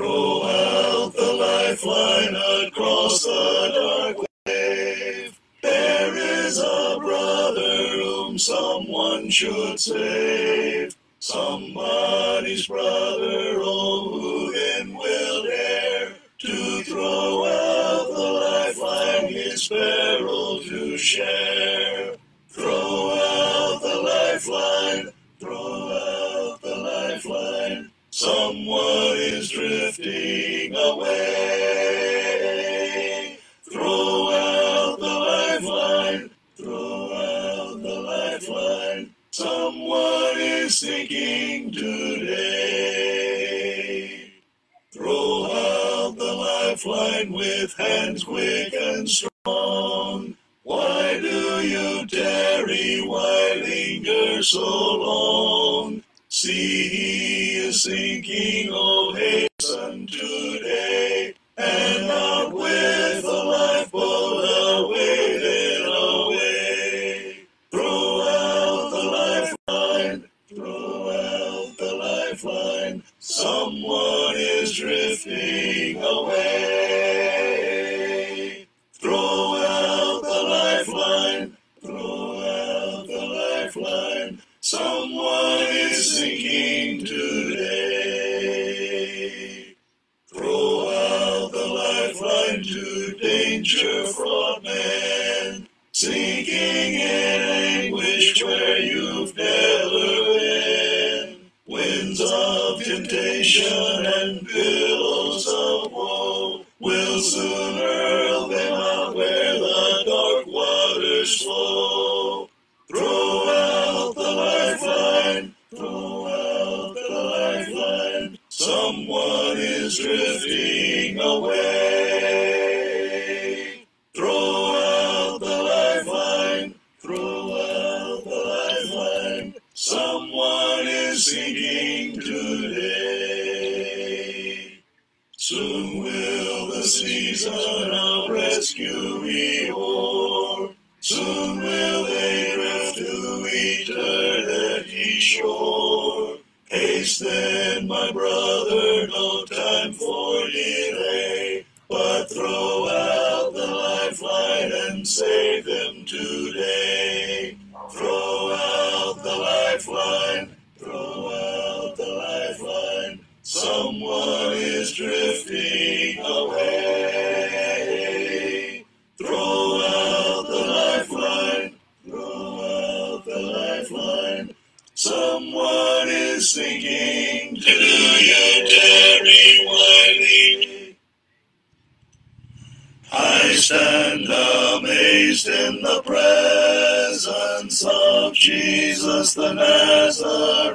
Throw out the lifeline across the dark wave. There is a brother whom someone should save. Somebody's brother, oh, who then will dare to throw out the lifeline, his peril to share? Throw out the lifeline, throw out the lifeline. Someone is drifting away. Throw out the lifeline, throw out the lifeline. Someone is sinking today. Throw out the lifeline with hands quick and strong. Why do you tarry? Why linger so long? See, he is sinking, oh, hasten today, and out with the lifeboat, away then away. Throw out the lifeline, throw out the lifeline. Someone is drifting away. Throw out the lifeline, throw out the lifeline. Someone is sinking today. Throw out the lifeline to danger-fraught men, sinking in anguish where you've never been. Winds of temptation and billows of woe will soon hurl them out where the dark waters flow. Throw out the lifeline, throw out the lifeline. Someone is drifting away. Throw out the lifeline, throw out the lifeline. Someone is sinking today. Soon will the season of rescue be o'er. Soon will they drift to eternity shore. Haste then, my brother, no time for delay, but throw out the lifeline and save them today. Throw out the lifeline, throw out the lifeline. Someone is drifting away. Throw out the lifeline, throw out the lifeline. Someone is sinking. Do you tarry while I stand amazed in the presence of Jesus the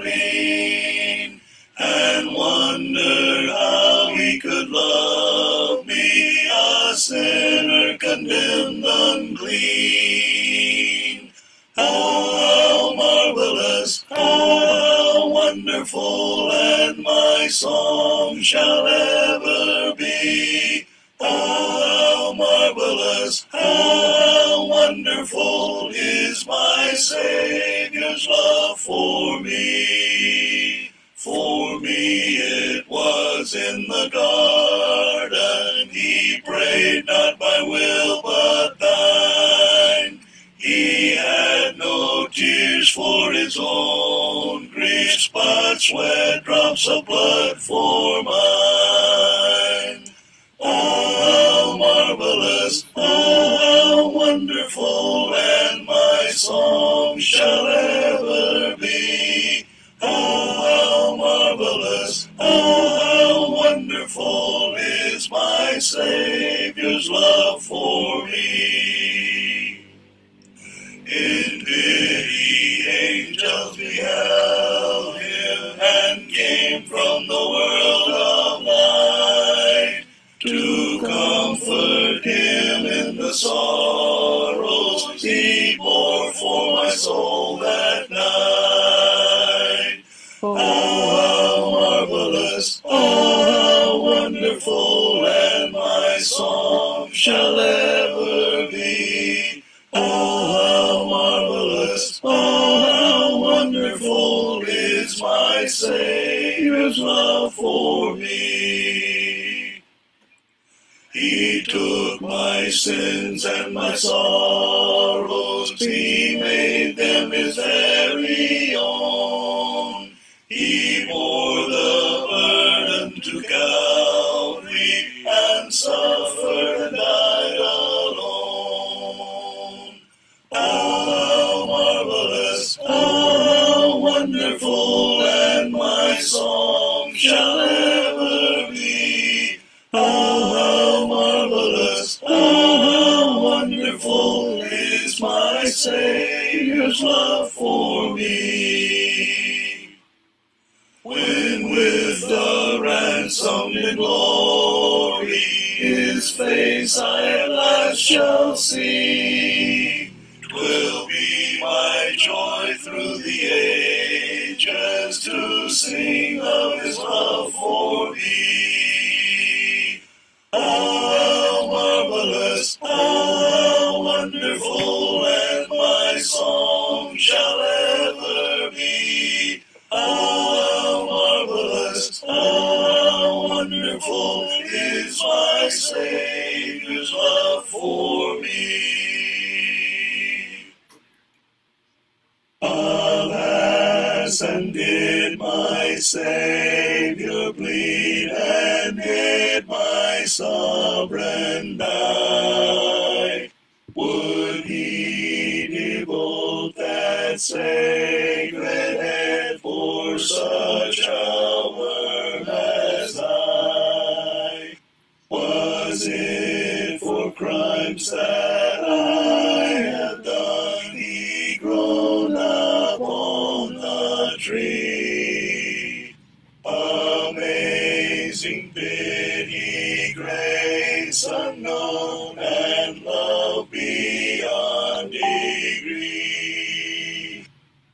Nazarene, and wonder how he could love me, a sinner condemned unclean. Oh, how marvelous, oh, how wonderful, and my song shall ever be. Oh, how marvelous, oh, how wonderful is my Savior's love for me. For me it was in the garden, he prayed not my will but thine. He had no tears for his own griefs, but sweat drops of blood for mine. Oh, how marvelous, oh, how wonderful, and my song shall ever be. Oh, how marvelous, oh, how wonderful is my Savior's love for me. In pity, angels beheld him, and came from the world of light to comfort him in the sorrows he bore for my soul that night. Oh, how marvelous, oh, how wonderful, and my song shall ever be. Oh, how marvelous, oh, how wonderful is my Savior's love for me. sorrows, He made them His very own. He bore the burden to Calvary and suffered and died alone. Oh, how marvelous, oh, how wonderful, and my song shall ever be. Oh, how marvelous, oh, how wonderful is my Savior's love for me. When with the ransomed in glory His face I at last shall see, 'twill be my joy through the ages to sing of His love for me. Oh, how marvelous, oh, how wonderful, and my song shall ever be. Oh, how marvelous, oh, how wonderful is my Savior's love for me. Alas, and did my Savior bleed, and did my sovereign die, would He devote that sacred head for such a worm as I? Was it for crimes that I have done He groaned upon the tree? Amazing pity, grace unknown, and love beyond degree.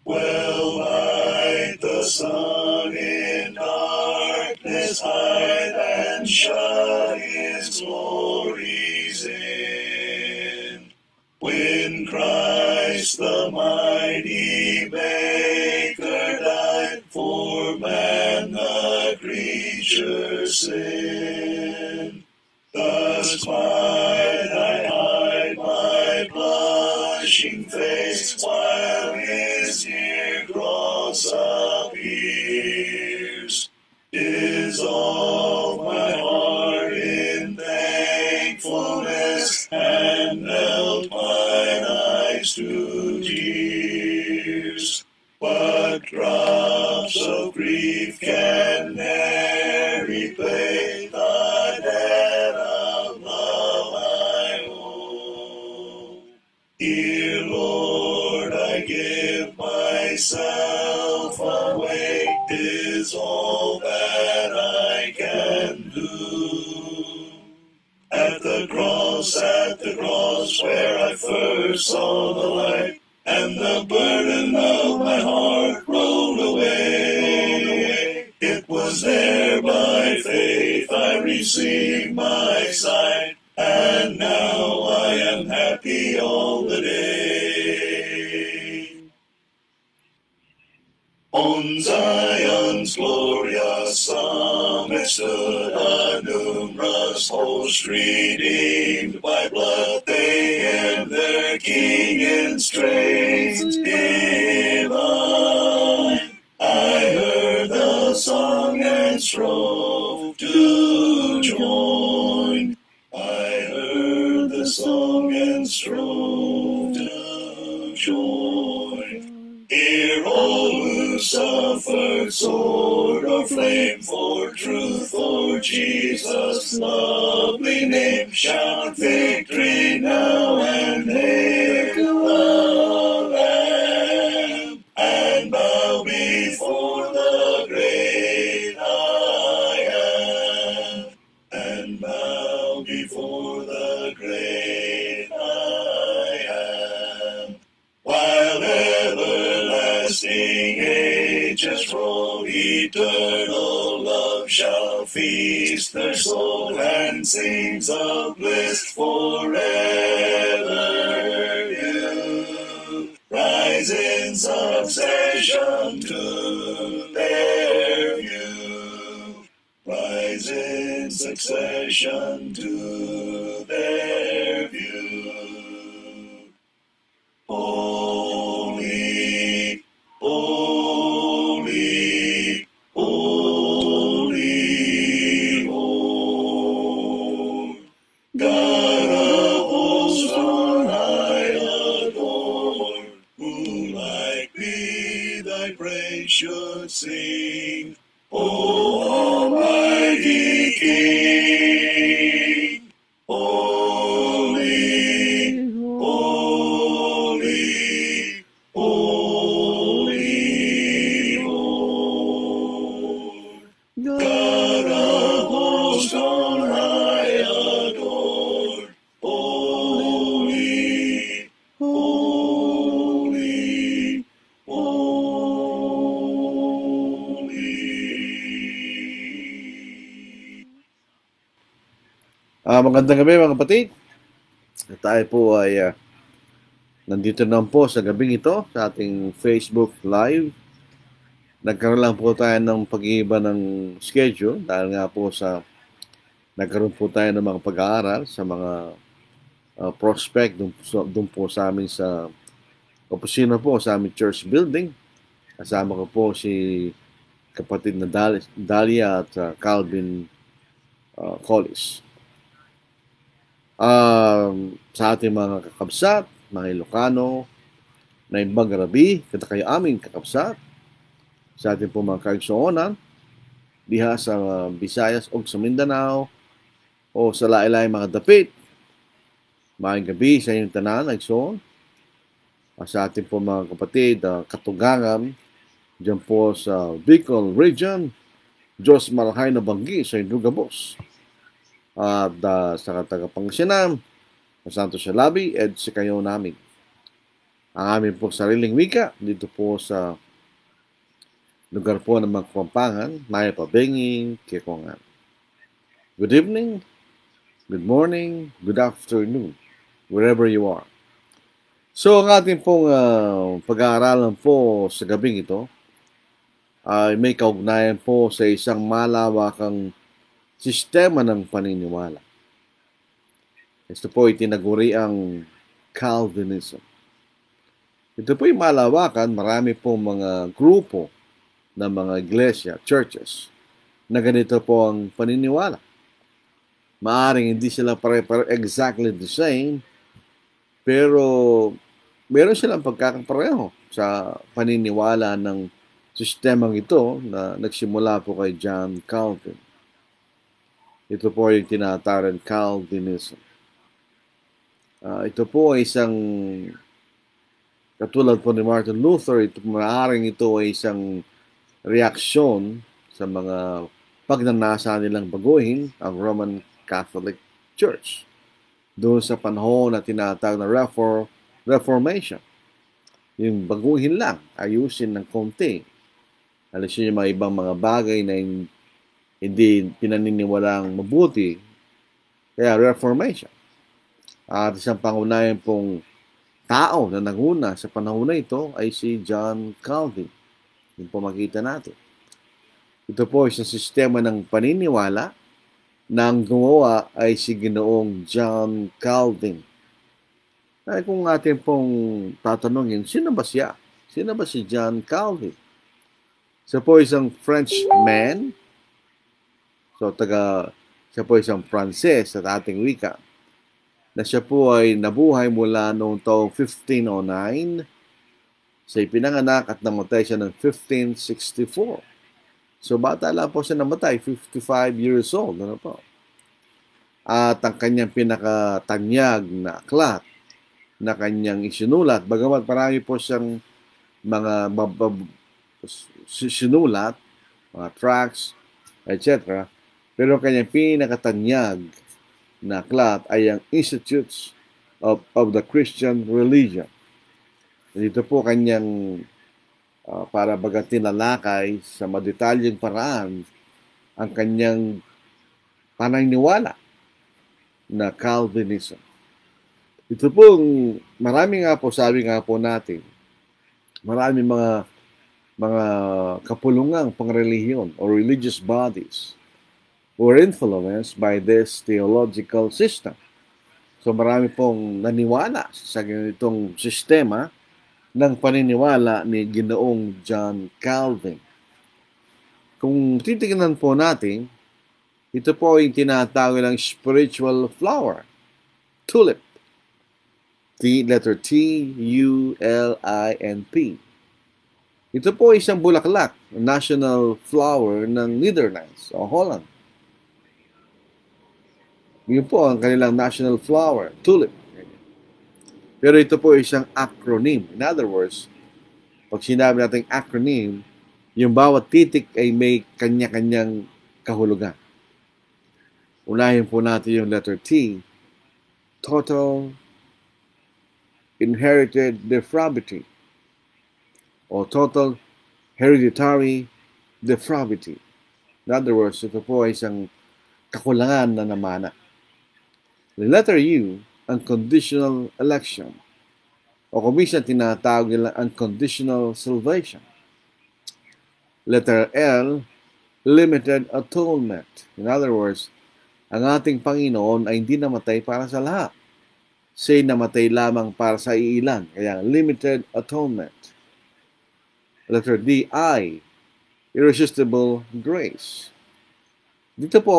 Well might the sun in darkness hide and shut His glories in, when Christ the mighty Maker died for man the creature's sin. Thus might I hide my blushing face while His dear cross appears, dissolve my heart in thankfulness, and melt mine eyes to tears. But drops of grief can ne'er repay the debt of love I owe. Dear Lord, I give myself away, 'tis all that I can do. At the cross where I first saw the light, and the burden of my heart rolled away. It was there by faith I received my sight, and now I am happy all the day. On Zion's glorious summit stood a numerous host, redeemed by blood. They hymned their King in strains divine. I heard the song and strove to join. I heard the song and strove to join. Hear all who suffered sword or flame for truth, for Jesus' lovely name. Shout victory now and hail the Lamb, and bow before the great I am, and bow before the great I am. While everlasting ages roll, eternal love shall feast their soul, and scenes of bliss forever view. Rise in succession to their view. Rise in succession to their view. Who like thee thy praise should sing, O Almighty King? Holy, holy, holy Lord. God of hosts on high adored, holy, holy, holy. Magandang gabi mga kapatid. Tayo po ay nandito naman po sa gabing ito sa ating Facebook Live. Nagkaroon lang po tayo ng pag-iiba ng schedule dahil nga po sa nagkaroon po tayo ng mga pag-aaral sa mga prospect dun po sa amin sa opisina po sa aming church building. Kasama ko po si kapatid na Dalia at Calvin Collis. Sa ating mga kakabsat, mga Ilocano, na ibang garabi, kada kayo aming kakabsat, sa ating po mga kaigsuonan, diha sa Visayas o sa Mindanao, o sa lailay mga dapit, maayong gabi sa inyong tanan, igsoon. Sa ating po mga kapatid, katugangan, dyan po sa Bicol Region, Diyos Marahay na Banggi sa Indugabos. At sa Tagapangasinan, sa Santo Shalabi, sa kayo namin. Ang aming po sariling wika, dito po sa lugar po ng mga Kapampangan, Maya Pabenging, Kekongan. Good evening, good morning, good afternoon, wherever you are. So, ang ating pong pag-aaralan po sa gabing ito ay may kaugnayan po sa isang malawakang sistema ng paniniwala. Ito po ay tinaguri ang Calvinism. Ito po ay malawakan, marami po mga grupo ng mga iglesia, churches, na ganito po ang paniniwala. Maaring hindi sila pare-pare exactly the same, pero meron silang pagkakapareho sa paniniwala ng sistemang ito na nagsimula po kay John Calvin. Ito po yung tinatawag Calvinism. Ito po ay isang, katulad po ni Martin Luther, maaaring ito ay isang reaksyon sa mga pagnanasa nilang baguhin ang Roman Catholic Church doon sa panahon na tinatawag na Reformation. Yung baguhin lang, ayusin ng konti. Alisin yung mga ibang mga bagay na hindi pinaniniwalang mabuti, kaya Reformation. At isang pangunayan pong tao na nanguna sa panahon na ito ay si John Calvin. Yung po makita natin. Ito po isang sistema ng paniniwala na ang gumawa ay si Ginoong John Calvin. Ay kung atin pong tatanungin, sino ba siya? Sino ba si John Calvin? Siya po isang Frenchman. So, siya po isang Frances sa ating wika, na siya po ay nabuhay mula noong taong 1509, sa ipinanganak at namatay siya ng 1564. So, bata lang po siya namatay, 55 years old. Ano po? At ang kanyang pinakatanyag na aklat na kanyang isinulat, bagamat marami po siyang mga sinulat, mga tracts, etc., pero kanyang pinakatanyag na aklat ay ang Institutes of the Christian Religion. Dito po kanyang para bagang tinalakay sa madetalyeng paraan ang kanyang paniniwala na Calvinism. Ito po, marami nga po, sabi nga po natin, marami mga kapulungang pangrelihiyon or religious bodies were influenced by this theological system. So marami pong naniwala sa ganitong sistema ng paniniwala ni Ginoong John Calvin. Kung titignan po natin, ito po ay tinatawag ng spiritual flower, tulip. letter T, U, L, I, and P. Ito po ay isang bulaklak, national flower ng Netherlands o Holland. Yun po ang kanilang national flower, tulip. Pero ito po ay isang acronym. In other words, pag sinabi natin acronym, yung bawat titik ay may kanya-kanyang kahulugan. Unahin po natin yung letter T, total inherited depravity o total hereditary depravity. In other words, ito po ay isang kakulangan na namana. The letter U, unconditional election. O kung minsan tinatawag nila unconditional salvation. Letter L, limited atonement. In other words, ang ating Panginoon ay hindi namatay para sa lahat. Siya namatay lamang para sa iilan. Kaya limited atonement. Letter D, I, irresistible grace. Dito po,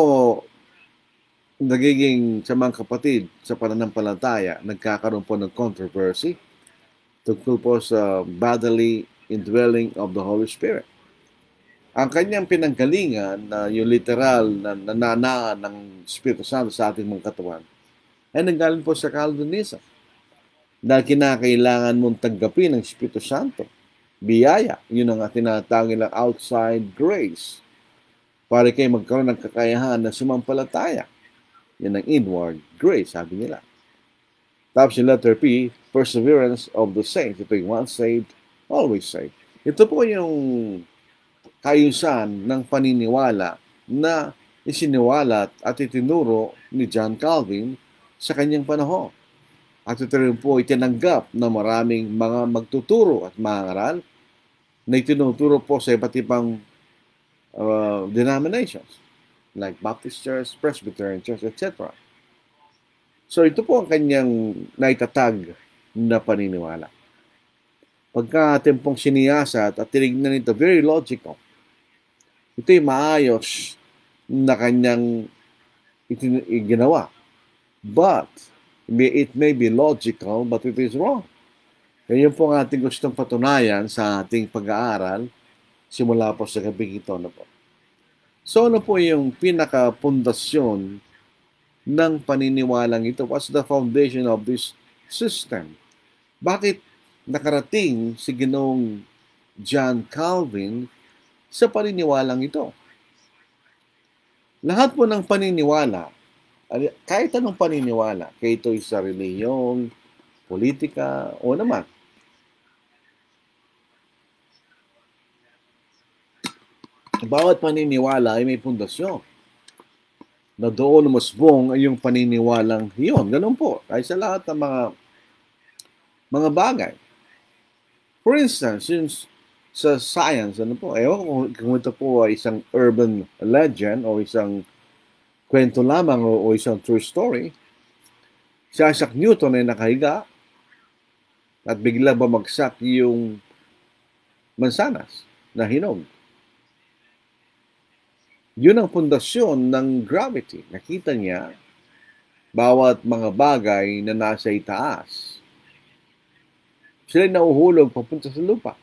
nagiging sa mga kapatid sa pananampalataya, nagkakaroon po ng controversy tungkol po sa bodily indwelling of the Holy Spirit. Ang kanyang pinanggalingan na yung literal na nananaan ng Espiritu Santo sa ating mga katawan ay nanggaling po sa Calvinism. Dahil kinakailangan mong tanggapin ng Espiritu Santo. Biyaya, yun ang tinatawag nilang outside grace. Para kayo magkaroon ng kakayahan na sumampalataya. Yan ang inward grace, sabi nila. Tapos yung letter P, perseverance of the saints. Ito yung once saved, always saved. Ito po yung kayusan ng paniniwala na isiniwalat at itinuro ni John Calvin sa kanyang panahon. At ito rin po itinanggap na maraming mga magtuturo at mangaral na itinuturo po sa iba't ibang denominations like Baptist Church, Presbyterian Church, etc. So ito po ang kanyang naitatag na paniniwala. Pagka atin pong siniyasat at tinignan ito, very logical. Ito'y maayos na kanyang ginawa. But, it may be logical, but it is wrong. Kaya yun po ang ating gustong patunayan sa ating pag-aaral simula po sa gabing ito na po. So, ano po yung pinaka-pundasyon ng paniniwalang ito? What's the foundation of this system? Bakit nakarating si Ginoong John Calvin sa paniniwalang ito? Lahat po ng paniniwala, kahit anong paniniwala, kaya ito'y sa relihiyon, politika, o naman, bawat paniniwala ay may pundasyon na doon umusbong ay yung paniniwalang iyon. Ganun po, ay sa lahat ng mga bagay. For instance, since sa science, ano po, kung ito po ay isang urban legend o isang kwento lamang o isang true story, si Isaac Newton ay nakahiga at bigla bumagsak yung mansanas na hinog. Yun ang pundasyon ng gravity. Nakita niya bawat mga bagay na nasa itaas. Sila'y nauhulog papunta sa lupa.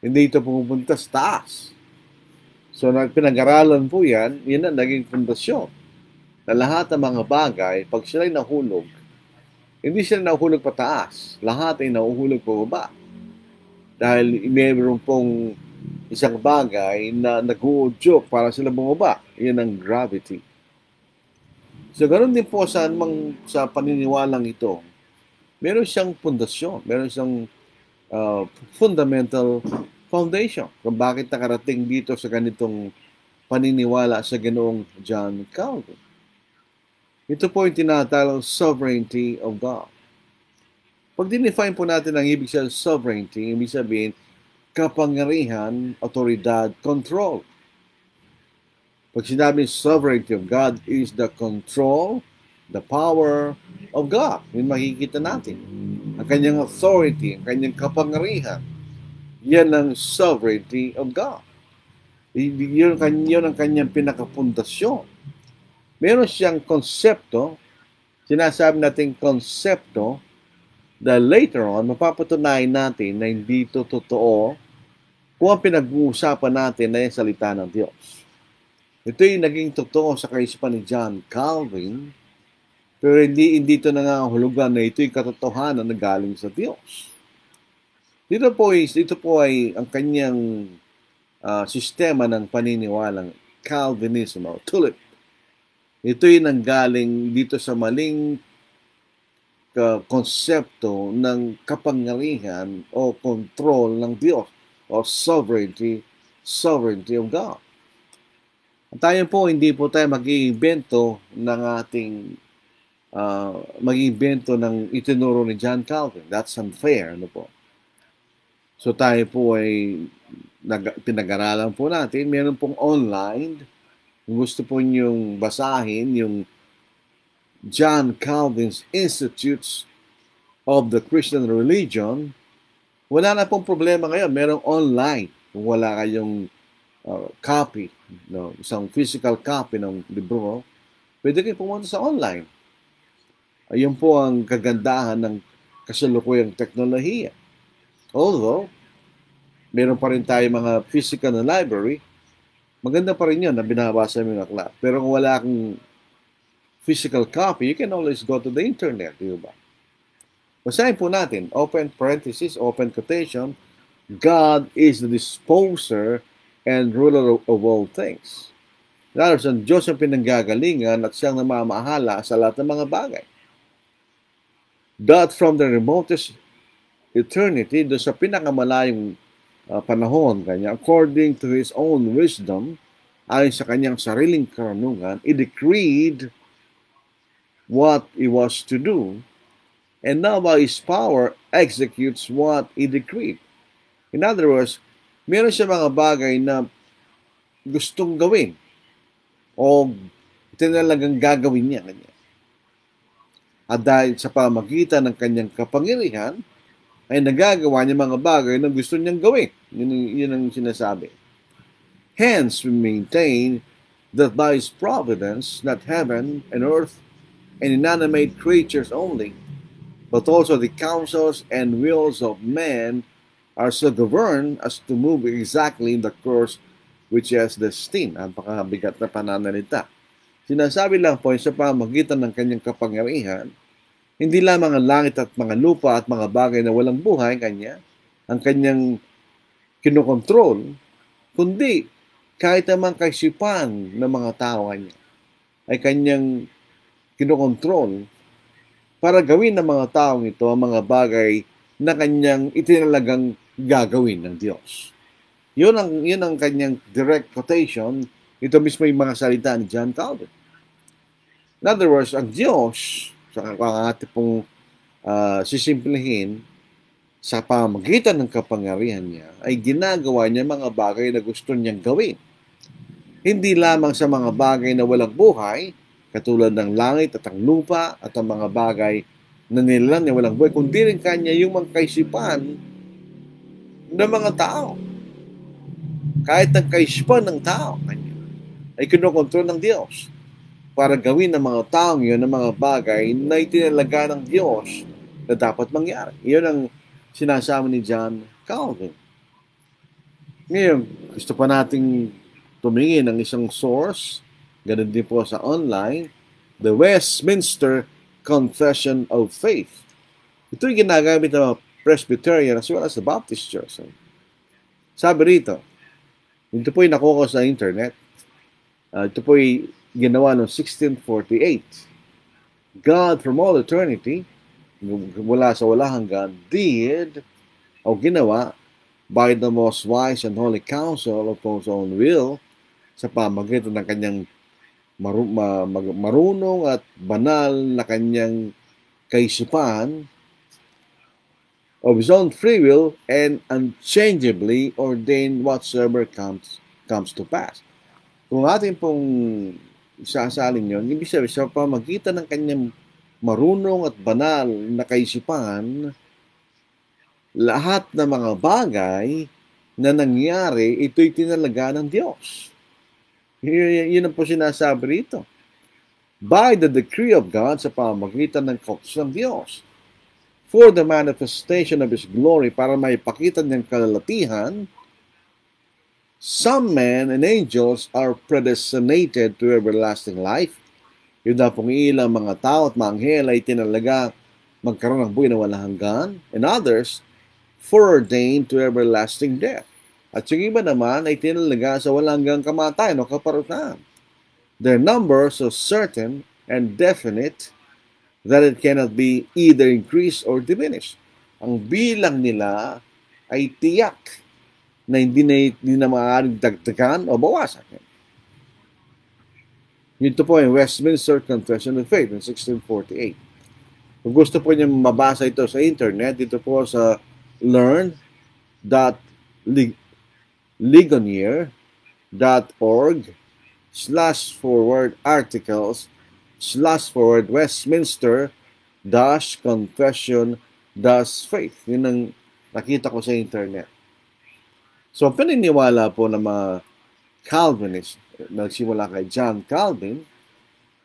Hindi ito pupunta sa taas. So, pinag-aralan po yan ang naging pundasyon. Na lahat ng mga bagay, pag sila'y nahulog, hindi sila nahuhulog pataas. Lahat ay nahuhulog pababa. Dahil mayroon pong isang bagay na nag-uudyok para sila bumaba. Yan ang gravity. So, ganoon din po sa paniniwalang ito. Meron siyang pundasyon. Meron siyang fundamental foundation kung bakit nakarating dito sa ganitong paniniwala sa Ginoong John Calvin. Ito po yung tinatawag sovereignty of God. Pag dinefine po natin ang ibig sabihin sovereignty, ibig sabihin kapangyarihan, otoridad, control. Pag sinabi sovereignty of God is the control, the power of God. Yun makikita natin. Ang kanyang authority, ang kanyang kapangyarihan. Yan ang sovereignty of God. Yun ang kanyang pinakapundasyon. Meron siyang konsepto, sinasabi natin konsepto Dahil later on, mapapatunayan natin na hindi ito totoo kung ang pinag-uusapan natin ay ang salita ng Diyos. Ito yung naging totoo sa kaisipan ni John Calvin, pero hindi ito nangangahulugan na ito yung katotohanan na galing sa Diyos. Ito po ay ang kanyang sistema ng paniniwalang Calvinism o tulip. Ito yung nanggaling dito sa maling konsepto ng kapangyarihan o control ng Diyos o sovereignty of God. At tayo po, hindi po tayo mag-iimbento ng ating mag-iimbento ng itinuro ni John Calvin. That's unfair, ano po. So tayo po ay pinag-aralan po natin. Meron pong online. Kung gusto po niyong basahin yung John Calvin's Institutes of the Christian Religion, wala na pong problema ngayon. Merong online. Kung wala kayong copy, isang physical copy ng libro, pwede kayo pumunta sa online. Ayun po ang kagandahan ng kasalukuyang teknolohiya. Although, meron pa rin tayo mga physical na library, maganda pa rin yun na binabasa mo yung aklat. Pero kung wala kang physical copy, you can always go to the internet, di ba? Basahin po natin, open parenthesis, open quotation, God is the disposer and ruler of all things. In other words, ang Diyos ang pinanggagalingan at siyang namamahala sa lahat ng mga bagay. That from the remotest eternity, doon sa pinakamalayong panahon, kanya, according to His own wisdom, ayon sa kanyang sariling karunungan, He decreed what He was to do, and now by His power executes what He decreed. In other words, meron siya mga bagay na gustong gawin o tinalagang gagawin niya. At dahil sa pamagitan ng kanyang kapangyarihan, ay nagagawa niya mga bagay na gusto niyang gawin. Yun ang sinasabi. Hence, we maintain that by His providence, not heaven and earth and inanimate creatures only, but also the counsels and wills of men are so governed as to move exactly in the course which He has destined. Ang pakabigat na pananalita. Sinasabi lang po sa pamagitan ng kanyang kapangyarihan, hindi lamang ang langit at mga lupa at mga bagay na walang buhay kanya, ang kanyang kinokontrol, kundi kahit naman kaisipan ng mga tao kanya, ay kanyang kinokontrol para gawin ng mga taong ito ang mga bagay na kanyang itinalagang gagawin ng Diyos. Yun ang kanyang direct quotation. Ito mismo yung mga salita ni John Calvin. In other words, ang Diyos, ang ating pong sisimplihin, sa pamagitan ng kapangyarihan niya, ay ginagawa niya mga bagay na gusto niyang gawin. Hindi lamang sa mga bagay na walang buhay, katulad ng langit at ang lupa at ang mga bagay na nilalang niya walang buhay, kundi rin kanya yung mga kaisipan ng mga tao. Kahit ang kaisipan ng tao kanya ay kinokontrol ng Diyos para gawin ng mga taong yun ng mga bagay na itinalaga ng Diyos na dapat mangyari. Iyon ang sinasabi ni John Calvin. Ngayon, gusto pa nating tumingin ng isang source, ganun din po sa online, the Westminster Confession of Faith. Ito yung ginagamit ng mga Presbyterian as well as the Baptist Church. Sabi rito, ito po yung nakuha ko sa internet. Ito po yung ginawa noong 1648. God from all eternity, mula sa wala hanggan, did o ginawa by the most wise and holy counsel of His own will sa pamagitan ng kanyang marunong at banal na kanyang kaisipan of His own free will and unchangeably ordained whatsoever comes to pass. Kung atin pong isasalin yun, ibig sabihin sa pamagitan ng kanyang marunong at banal na kaisipan, lahat ng mga bagay na nangyari, ito'y tinalaga ng Diyos. Yun ang po sinasabi rito. By the decree of God, sa pamagitan ng kautos ng Diyos, for the manifestation of His glory, para maipakita niyang kalalatihan, some men and angels are predestinated to everlasting life. Yun na pong ilang mga tao at mga anghel ay tinalaga magkaroon ng buhay na walang hanggan, and others foreordained to everlasting death. At yung iba naman ay tinalaga sa walang hanggang kamatayan o kaparusahan. Their numbers are certain and definite that it cannot be either increased or diminished. Ang bilang nila ay tiyak na hindi na maaaring dagdagan o bawasan. Ito po yung Westminster Confession of Faith in 1648. Kung gusto po niyo mabasa ito sa internet, dito po sa learn.org/Westminster-Confession-Faith. Yun ang nakita ko sa internet. So, ang paniniwala po ng mga Calvinist, nagsimula kay John Calvin,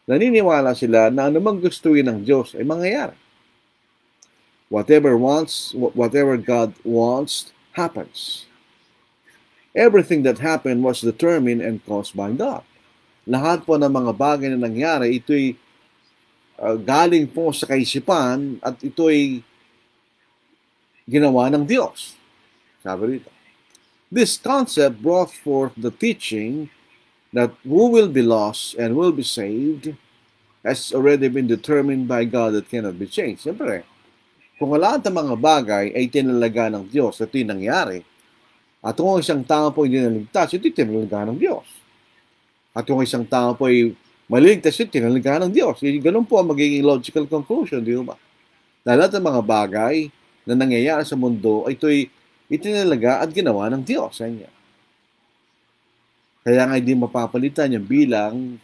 naniniwala sila na anumang gustuin ng Diyos ay mangyayari. Whatever God wants, happens. Everything that happened was determined and caused by God. Lahat po ng mga bagay na nangyari, ito'y galing po sa kaisipan at ito'y ginawa ng Diyos. Sabi rito. This concept brought forth the teaching that who will be lost and will be saved has already been determined by God that cannot be changed. Siyempre, kung lahat ng mga bagay ay tinalaga ng Diyos, ito'y nangyari, at kung isang tao po hindi naligtas, ito'y tinalaga ng Diyos. At kung isang tao po ay maliligtas, ito'y tinalaga ng Diyos. Ganun po ang magiging logical conclusion, di ba? Dahil lahat ng mga bagay na nangyayari sa mundo, ito'y itinalaga at ginawa ng Diyos sa Kanya. Kaya nga hindi mapapalitan yung bilang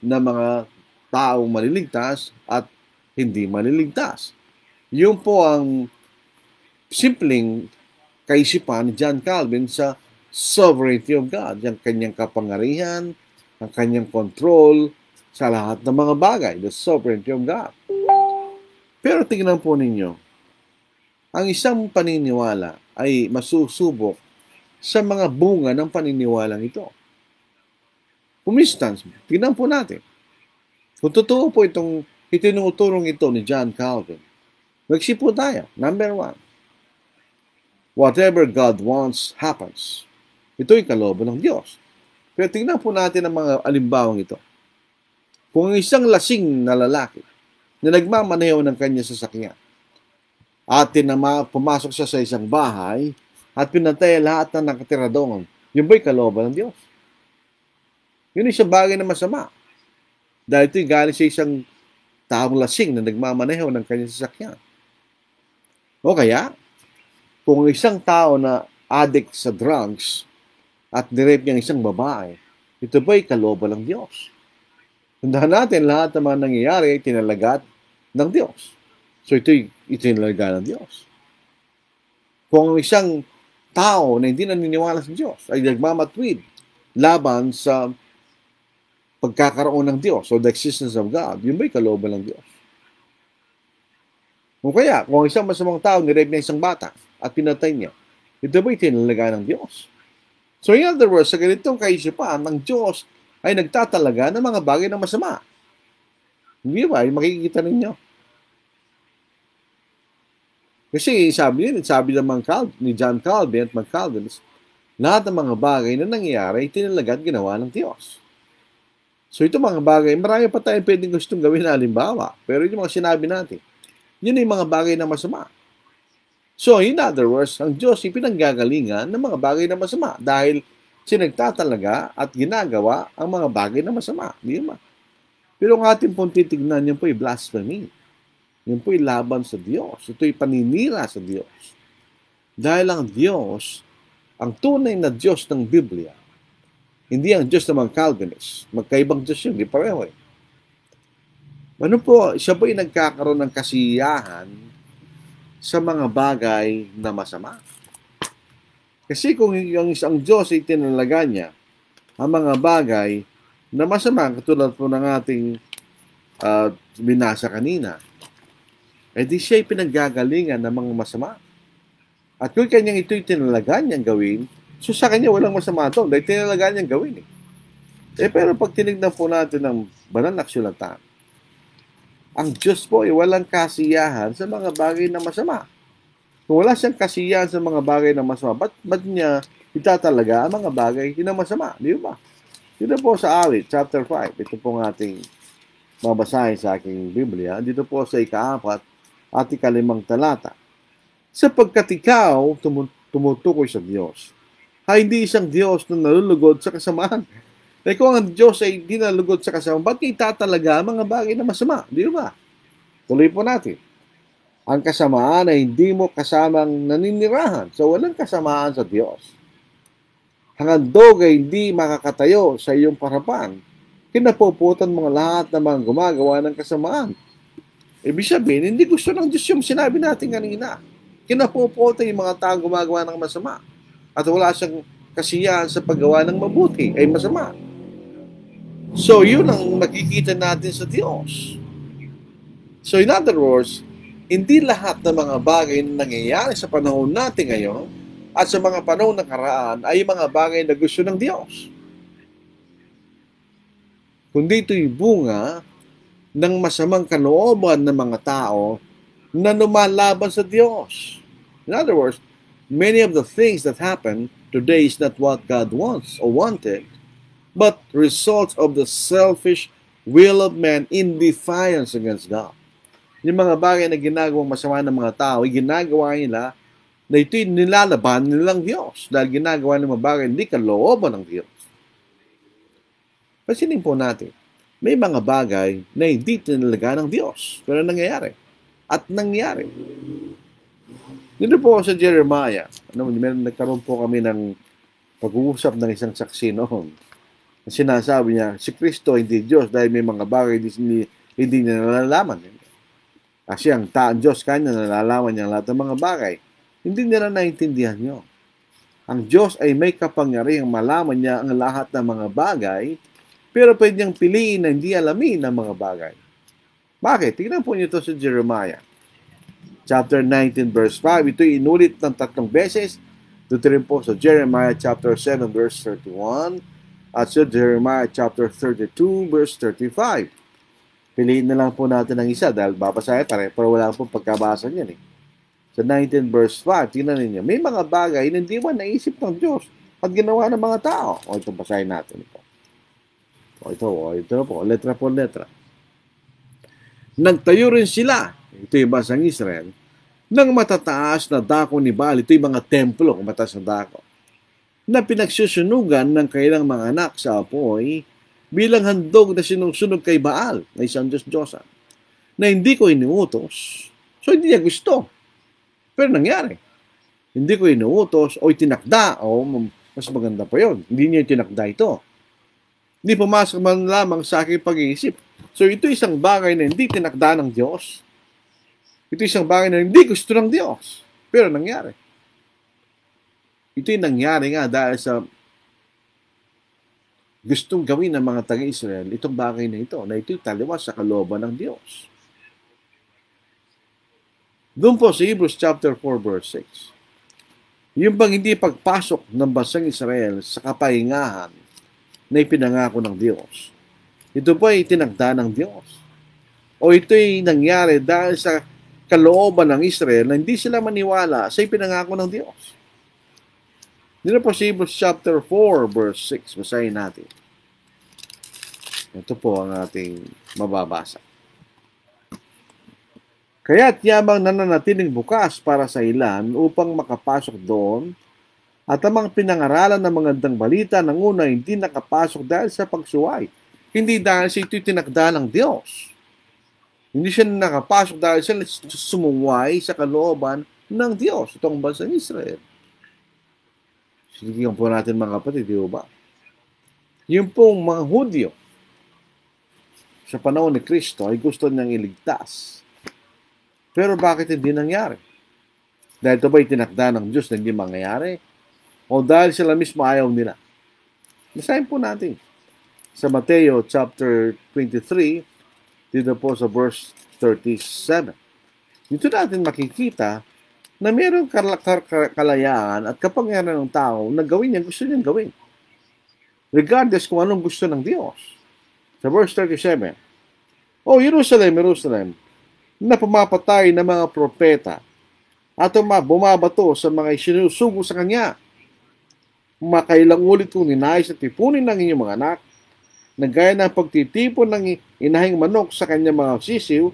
ng mga taong maliligtas at hindi maliligtas. Yun po ang simpleng kaisipan ni John Calvin sa sovereignty of God, yung kanyang kapangyarihan, ang kanyang control sa lahat ng mga bagay, the sovereignty of God. Pero tingnan po ninyo, ang isang paniniwala ay masusubok sa mga bunga ng paniniwalang ito. For instance, tingnan po natin. Kung totoo po itong itinuturong ito ni John Calvin, magsipo tayo. Number 1. Whatever God wants, happens. Ito'y kalooban ng Diyos. Pero tingnan po natin ang mga alimbawang ito. Kung isang lasing na lalaki na nagmamaneho ng kanya sasakyan at pumasok siya sa isang bahay at pinatay lahat ng nakatira doon, yun ba'y kalooban ng Diyos? Yun ay isang bagay na masama. Dahil ito'y galing sa isang taong lasing na nagmamaneho ng kanyang sasakyan. O kaya, kung isang tao na addict sa drugs at nirape niyang isang babae, ito ba'y kalooban ng Diyos? Tandaan natin, lahat ng mga nangyayari ay tinalagat ng Diyos. So ito'y itinalaga ng Diyos. Kung isang tao na hindi naniniwala sa Diyos ay nagmamatwid laban sa pagkakaroon ng Diyos o the existence of God, yun ba'y kalooban ng Diyos? O kaya, kung isang masamang tao nirape niya isang bata at pinatay niya, ito ba'y tinalaga ng Diyos? So in other words, sa ganitong kaisipan, ang Diyos ay nagtatalaga ng mga bagay na masama. Hindi ba? Makikita ninyo. Kasi sabi naman ni John Calvin at mga Calvinists, lahat ng mga bagay na nangyayari ay tinalaga at ginawa ng Diyos. So ito mga bagay, marami pa tayong pwedeng gustong gawin na halimbawa. Pero yung mga sinabi natin, yun ay mga bagay na masama. So in other words, ang Diyos ay pinanggagalingan ng mga bagay na masama dahil siya nagtatalaga at ginagawa ang mga bagay na masama. Di ba? Pero ang ating pong titignan, yun po ay blasphemy. Yun po ay laban sa Diyos. Ito ay paninira sa Diyos. Dahil ang Diyos, ang tunay na Diyos ng Biblia, hindi ang Diyos ng mga Calvinists. Magkaibang Diyos yun, di pareho eh. Ano po, siya po ay nagkakaroon ng kasiyahan sa mga bagay na masama. Kasi kung yung isang Diyos ay tinalaga niya ang mga bagay na masama, katulad po ng ating binasa kanina, eh di siya'y pinaggagalingan ng mga masama. At kung kanyang ito'y tinalagaan niyang gawin, so sa kanya walang masama ito, dahil tinalagaan niyang gawin. Pero pag tinignan po natin ng banal na kasulatan, ang Diyos po ay walang kasiyahan sa mga bagay na masama. Kung wala siyang kasiyahan sa mga bagay na masama, ba't niya itatalaga ang mga bagay na masama? Di ba? Dito po sa awit, chapter 5, ito po ang ating mabasahin sa aking Biblia. Dito po sa ika-4 at ika-5 talata. Sapagkat ikaw tumutukoy sa Diyos, ay hindi isang Diyos na nalulugod sa kasamaan. Kung ang Diyos ay hindi nalulugod sa kasamaan, ba't kayo tatalaga ang mga bagay na masama? Di ba? Tuloy po natin. Ang kasamaan ay hindi mo kasamang naninirahan. So, walang kasamaan sa Diyos. Ang handog ay hindi makakatayo sa iyong parapan. Kinapuputan mga lahat ng mga gumagawa ng kasamaan. Ibig sabihin, hindi gusto ng Diyos yung sinabi natin kanina. Kinapuputan yung mga taong gumagawa ng masama. At wala siyang kasiyahan sa paggawa ng mabuti ay masama. So, yun ang makikita natin sa Diyos. So, in other words, hindi lahat ng mga bagay na nangyayari sa panahon natin ngayon at sa mga panahon na karaan ay mga bagay na gusto ng Diyos. Kundi ito'y bunga ng masamang kalooban ng mga tao na lumalaban sa Diyos. In other words, many of the things that happen today is not what God wants or wanted, but results of the selfish will of man in defiance against God. Yung mga bagay na ginagawang masama ng mga tao, ginagawa nila na ito'y nilalaban nilang Diyos dahil ginagawa ng mga bagay hindi kalooban ng Diyos. Pansinin po natin, may mga bagay na hindi tinalaga ng Diyos pero nangyayari. At nangyari. Dito po sa Jeremiah, nagkaroon po kami ng pag-uusap ng isang saksi noon. Sinasabi niya, si Kristo hindi Diyos dahil may mga bagay hindi niya nalalaman. Kasi ang Diyos kanya nalalaman niya lahat ng mga bagay. Hindi nila naintindihan niyo. Ang Diyos ay may kapangyarihang malaman niya ang lahat ng mga bagay, pero pwede niyang piliin na hindi alamin ang mga bagay. Bakit? Tingnan po niyo ito sa Jeremiah. Chapter 19, verse 5. Ito inulit ng 3 beses. Dito rin po sa Jeremiah chapter 7, verse 31. At sa Jeremiah chapter 32, verse 35. Piliin na lang po natin ang isa dahil babasahin tayo, pero wala po pagkabasa niyan eh. Sa 19 verse 5, tingnan ninyo, may mga bagay na hindi man naisip ng Diyos at ginawa ng mga tao. O ito, basahin natin ito. Ito po, letra po letra. Nagtayo rin sila, ito yung bansang Israel, ng matataas na dako ni Baal. Ito yung mga templo, mataas na dako, na pinagsusunugan ng kailang mga anak sa apoy bilang handog na sinusunog kay Baal, na isang Diyos-Diyosan, na hindi ko inuutos. So, hindi niya gusto. Pero nangyari. Hindi ko inuutos o itinakda. O, mas maganda pa yun. Hindi niya itinakda ito. Hindi pumasok man lamang sa aking pag-iisip. So, ito isang bagay na hindi tinakda ng Diyos. Ito isang bagay na hindi gusto ng Diyos. Pero nangyari. Ito yung nangyari nga dahil sa gustong gawin ng mga taga-Israel, itong bagay na ito'y taliwas sa kalooban ng Diyos. Doon po sa Hebrews chapter 4, verse 6. Yung bang hindi pagpasok ng bansang Israel sa kapahingahan na ipinangako ng Diyos. Ito po ay tinagda ng Diyos. O ito'y nangyari dahil sa kalooban ng Israel na hindi sila maniwala sa ipinangako ng Diyos. Dito po sa Hebrews chapter 4, verse 6. Basahin natin. Ito po ang ating mababasa. Kaya't yamang nananatiling bukas para sa ilan upang makapasok doon at ang mga pinangaralan ng magandang balita ng una hindi nakapasok dahil sa pagsuway. Hindi dahil sa ito'y tinakda ng Diyos. Hindi siya nakapasok dahil siya sumuway sa kalooban ng Diyos. Itong bansang Israel. Sige po natin mga kapatid, di ba? Yung pong mga Hudyo sa panahon ni Kristo ay gusto niyang iligtas. Pero bakit hindi nangyari? Dahil ito ba itinakda ng Diyos na hindi mangyayari? O dahil sila mismo ayaw nila? Basahin po natin. Sa Mateo chapter 23, dito po sa verse 37. Dito natin makikita na mayroong kalayaan at kapangyarihan ng tao na gawin niya gusto niyang gawin. Regardless kung anong gusto ng Diyos. Sa verse 37, O Jerusalem, Jerusalem, na pumapatay ng mga propeta at bumabato sa mga isinusugo sa kanya. Makailang ulit kong ninais at tipunin ng inyong mga anak, na gaya ng pagtitipon ng inahing manok sa kanyang mga sisiw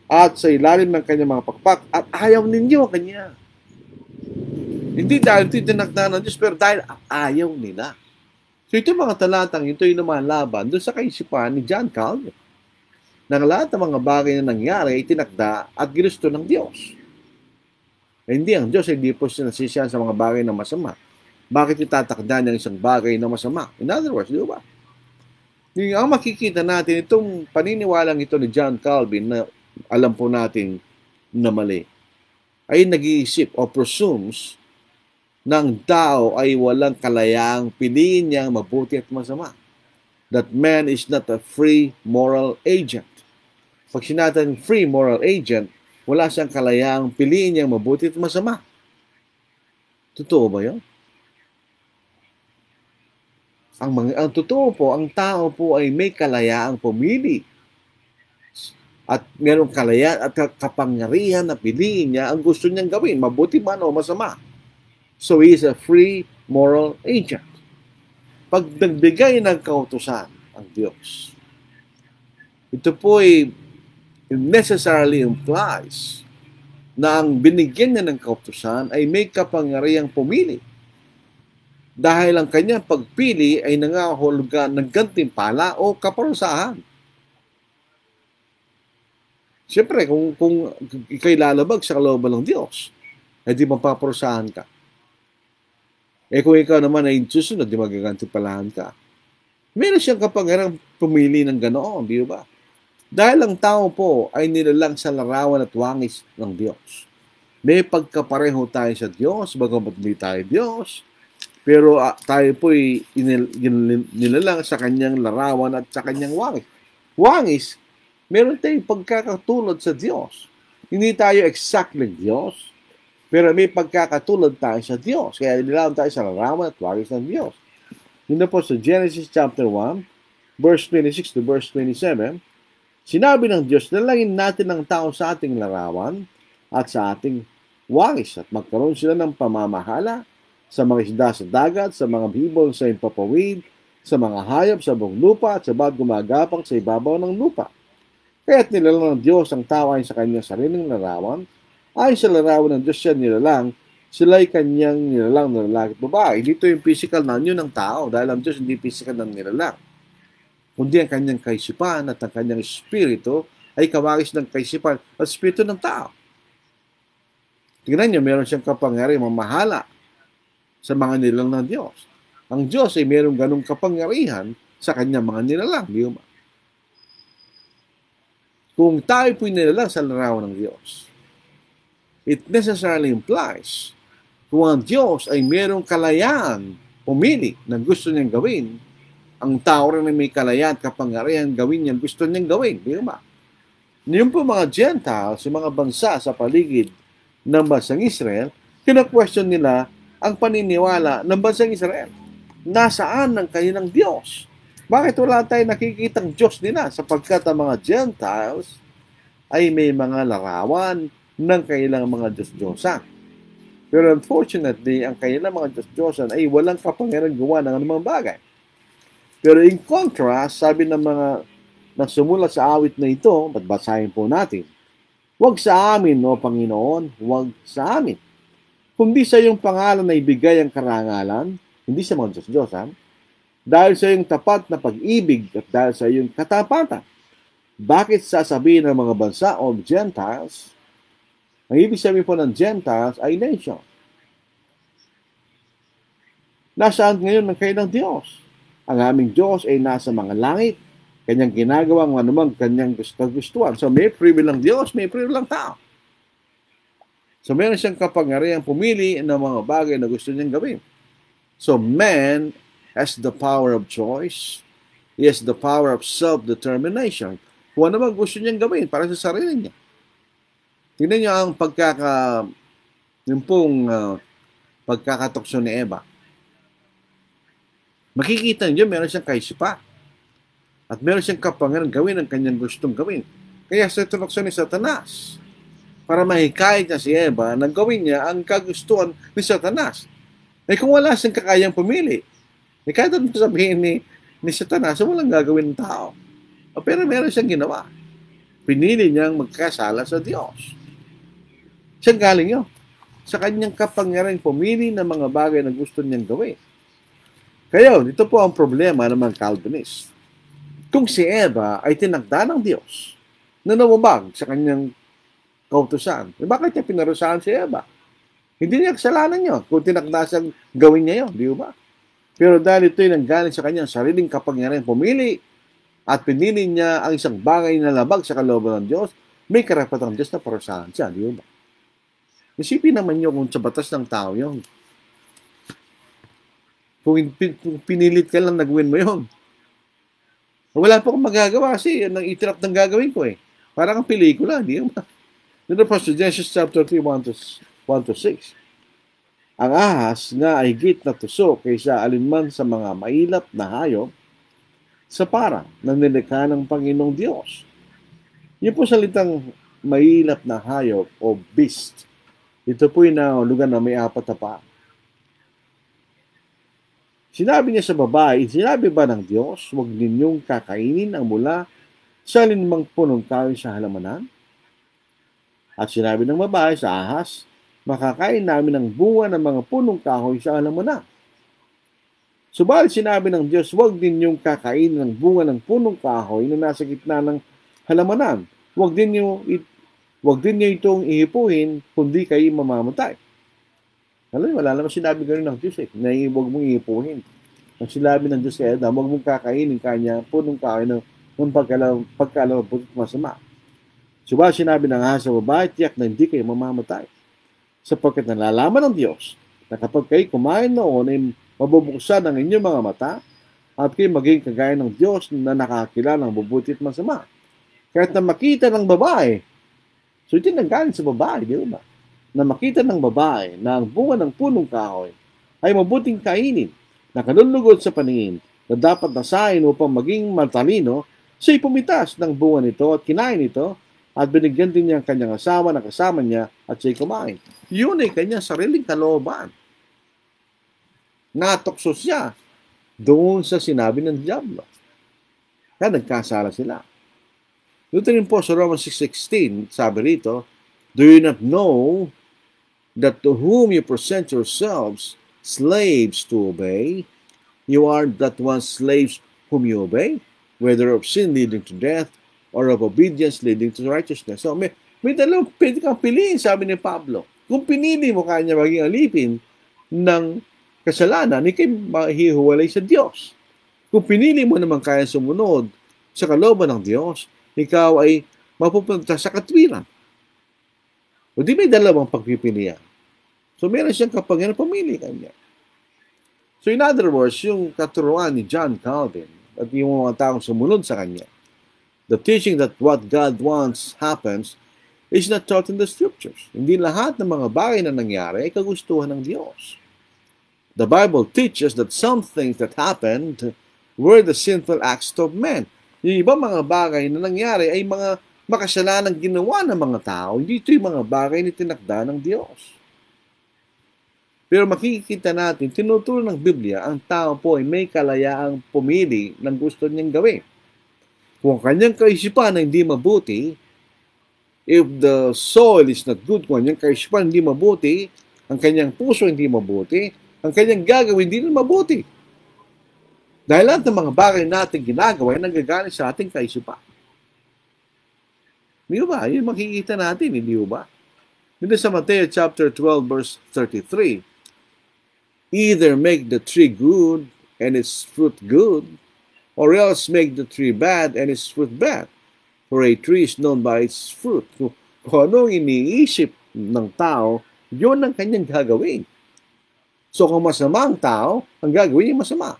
at sa ilalim ng kanyang mga pakpak, at ayaw ninyo kanya. Hindi dahil ito tinakda ng Diyos, pero dahil ayaw nila. So ito mga talatang ito yung lumalaban doon sa kaisipan ni John Calvin. Nang lahat ng mga bagay na nangyari ay tinakda at ginusto ng Diyos. Hindi ang Diyos ay di po sinasisiyan sa mga bagay na masama. Bakit itatakda niya isang bagay na masama? In other words, di ba? Ang makikita natin, itong paniniwalang ito ni John Calvin na alam po natin na mali, ay nag-iisip o presumes na ang tao ay walang kalayaang piliin niyang mabuti at masama. That man is not a free moral agent. Pag sinatang free moral agent, wala siyang kalayaang piliin niyang mabuti at masama. Totoo ba yun? Ang totoo po, ang tao po ay may kalayaang pumili. At mayroong kalayaan at kapangyarihan na piliin niya ang gusto niyang gawin, mabuti man o masama. So he is a free moral agent. Pag nagbigay ng kautusan ang Diyos, ito po ay necessarily implies na ang binigyan niya ng kautusan ay may kapangyarihang pumili. Dahil ang kanyang pagpili ay nangahulugan ng gantimpala o kaparusahan. Siyempre, kung ikaw'y lalabag sa kalooban ng Diyos, ay di mapaparusahan ka. Kung ikaw naman ay susunod, di magagantimpalahan ka. Meron siyang kapangyarihang pumili ng ganoon, di ba? Dahil ang tao po ay nilalang sa larawan at wangis ng Diyos. May pagkapareho tayo sa Diyos, bagamat hindi tayo Diyos, pero tayo po ay nilalang sa kanyang larawan at sa kanyang wangis. Wangis, meron tayong pagkakatulad sa Diyos. Hindi tayo exactly Diyos, pero may pagkakatulad tayo sa Diyos. Kaya nilalang tayo sa larawan at wangis ng Diyos. Yun na po sa Genesis chapter 1, verse 26 to verse 27, sinabi ng Diyos, nalangin natin ang tao sa ating larawan at sa ating wangis at magkaroon sila ng pamamahala sa mga isda sa dagat, sa mga bibol sa impapawid, sa mga hayop sa buong lupa at sa bawat gumagapang sa ibabaw ng lupa. Kaya't nilalang ng Diyos ang tao ay sa kanyang sariling larawan, ay sa larawan ng Diyos siya nilalang, sila'y kanyang nilalang na lalaki at babae. Dito yung physical na anyo ng tao dahil ang Diyos hindi physical na nilalang. Kundi ang kanyang kaisipan at ang kanyang espiritu ay kawagis ng kaisipan at espiritu ng tao. Tingnan niyo, meron siyang kapangyarihan mamahala sa mga nilalang ng Diyos. Ang Diyos ay mayroong ganong kapangyarihan sa kanyang mga nilalang. Di ba? Kung tayo po'y nilalang sa larawan ng Diyos, it necessarily implies kung ang Diyos ay mayroong kalayaan pumili ng gusto niyang gawin, ang tao rin ay may kalayaan at kapangyarihan gawin niyang gusto niyang gawin. Di ba? Ngayon po mga Gentiles, yung mga bansa sa paligid ng bansang Israel, kina-question nila ang paniniwala ng bansang Israel. Nasaan ang kanilang Diyos? Bakit wala tayong nakikitang Diyos nila? Sapagkat ang mga Gentiles ay may mga larawan ng kanilang mga Diyos-Diyosan. Pero unfortunately, ang kanilang mga Diyos-Diyosan ay walang kapangyarihan gawa ng anumang bagay. Pero in contrast, sabi ng mga nagsumulat sa awit na ito, at basahin po natin, huwag sa amin, o Panginoon, huwag sa amin. Kundi sa iyong pangalan na ibigay ang karangalan, hindi sa mga Diyos-Diyosan, dahil sa iyong tapat na pag-ibig at dahil sa iyong katapatan. Bakit sasabihin ng mga bansa o Gentiles? Ang ibig sabihin po ng Gentiles ay nation. Nasaan ngayon ang kanilang Diyos? Ang aming Diyos ay nasa mga langit. Kanyang ginagawang anumang kanyang kagustuhan. So may free will ang Diyos, may free will ang tao. So, meron siyang kapangyarihang pumili ng mga bagay na gusto niyang gawin. So, man has the power of choice. He has the power of self-determination. Kung ano man gusto niyang gawin para sa sarili niya. Tingnan niyo ang pagkakatukso ni Eva. Makikita niyo meron siyang kaisipan. At meron siyang kapangyarihan gawin ang kanyang gustong gawin. Kaya sa tinukso ni Satanas, para mahikayat niya si Eva, na gawin niya ang kagustuhan ni Satanas. Kung wala siyang kakayang pumili, kahit ano sabihin ni Satanas, walang gagawin ng tao. Pero meron siyang ginawa. Pinili niyang magkasala sa Diyos. Siyang galing yun. Sa kanyang kapangyarihan pumili ng mga bagay na gusto niyang gawin. Kaya, dito po ang problema ng mga Calvinist. Kung si Eva ay tinakda ng Diyos na namumag sa kanyang kautusan, bakit niya pinarusahan si Eva? Hindi niya kasalanan niyo kung tinakda siyang gawin niya yun, di ba? Pero dahil ito'y nanggaling sa kanyang sariling kapangyarihan pumili at pinili niya ang isang bagay na labag sa kalooban ng Diyos, may karapatang Diyos na parusahan siya, di ba? Isipin naman niyo kung sa batas ng tao yun. Kung pinilit ka lang, nagawin mo yun. Wala pa akong magagawa kasi nang itirap ng gagawin ko eh. Parang ang pelikula, di ba? Dito po sa Genesis chapter 3, 1-6. Ang ahas nga ay higit na tuso kaysa alinman sa mga mailap na hayop sa parang na nilikha ng Panginoong Diyos. Yun po salitang mailap na hayop o beast. Ito po yung lugar na may apat na paa. Sinabi niya sa babae, sinabi ba ng Diyos, huwag ninyong kakainin ang mula sa alinmang punong kahoy sa halamanan? At sinabi ng babae sa ahas, makakain namin ng bunga ng mga punong kahoy sa halamanan. Subalit sinabi ng Diyos, huwag ninyong kakainin ng bunga ng punong kahoy na nasa gitna ng halamanan. Huwag din niyo itong ihipuhin, kundi kayo mamamatay. Alam, wala naman sinabi gano'n ng Diyos na huwag mong ihipuhin. Ang sinabi ng Diyos kaya huwag mong kakainin kanya punong kahoy ng pagkalabot at masama. Subalit sinabi ng ahas sa babae, tiyak na hindi kayo mamamatay. Sapagkat nalalaman ng Diyos na kapag kayo kumain noon ay mabubuksan ang inyong mga mata at kayo maging kagaya ng Diyos na nakakilala ng mabuti at masama. Kahit na makita ng babae, so ito nanggaling sa babae, di ba? Na makita ng babae na ang bunga ng punong kahoy ay mabuting kainin, na kanunlugod sa paningin, na dapat nasain upang maging matalino, siya'y pumitas ng bunga nito at kinain ito, at binigyan din niya ang kanyang asawa na kasama niya at siya'y kumain. Yun ay kanyang sariling kalooban. Natokso siya doon sa sinabi ng Diablo. Kaya nagkasala sila. Dito rin po sa Romans 6:16, sabi rito, do you not know that to whom you present yourselves slaves to obey, you are that one slaves whom you obey, whether of sin leading to death or of obedience leading to righteousness. So may dalawang pwede kang piliin, sabi ni Pablo. Kung pinili mo kanya maging alipin ng kasalanan, ikay mahihiwalay sa Diyos. Kung pinili mo naman kaya sumunod sa kalooban ng Diyos, ikaw ay mapupunta sa katwiran. O di may dalawang pagpipilian. So meron siyang kapangyarihan pumili kanya. So in other words, yung katuruan ni John Calvin at yung mga taong sumunod sa kanya, the teaching that what God wants happens is not taught in the scriptures. Hindi lahat ng mga bagay na nangyari ay kagustuhan ng Diyos. The Bible teaches that some things that happened were the sinful acts of men. Yung ibang mga bagay na nangyari ay mga makasalanang ginawa ng mga tao, hindi ito yung mga bagay na tinakda ng Diyos. Pero makikita natin, tinuturo ng Biblia, ang tao po ay may kalayaang pumili ng gusto niyang gawin. Kung kanyang kaisipan ay hindi mabuti, if the soil is not good, kung kanyang kaisipan hindi mabuti, ang kanyang puso hindi mabuti, ang kanyang gagawin hindi na mabuti. Dahil lahat ng mga bagay natin ginagawa ay nanggagaling sa ating kaisipan. Hindi ba? Yun makikita natin, hindi ba? Dito sa Mateo chapter 12 verse 33, either make the tree good and its fruit good, or else make the tree bad and its fruit bad. For a tree is known by its fruit. Kung anong iniisip ng tao, yun ang kanyang gagawin. So kung masama ang tao, ang gagawin niya masama.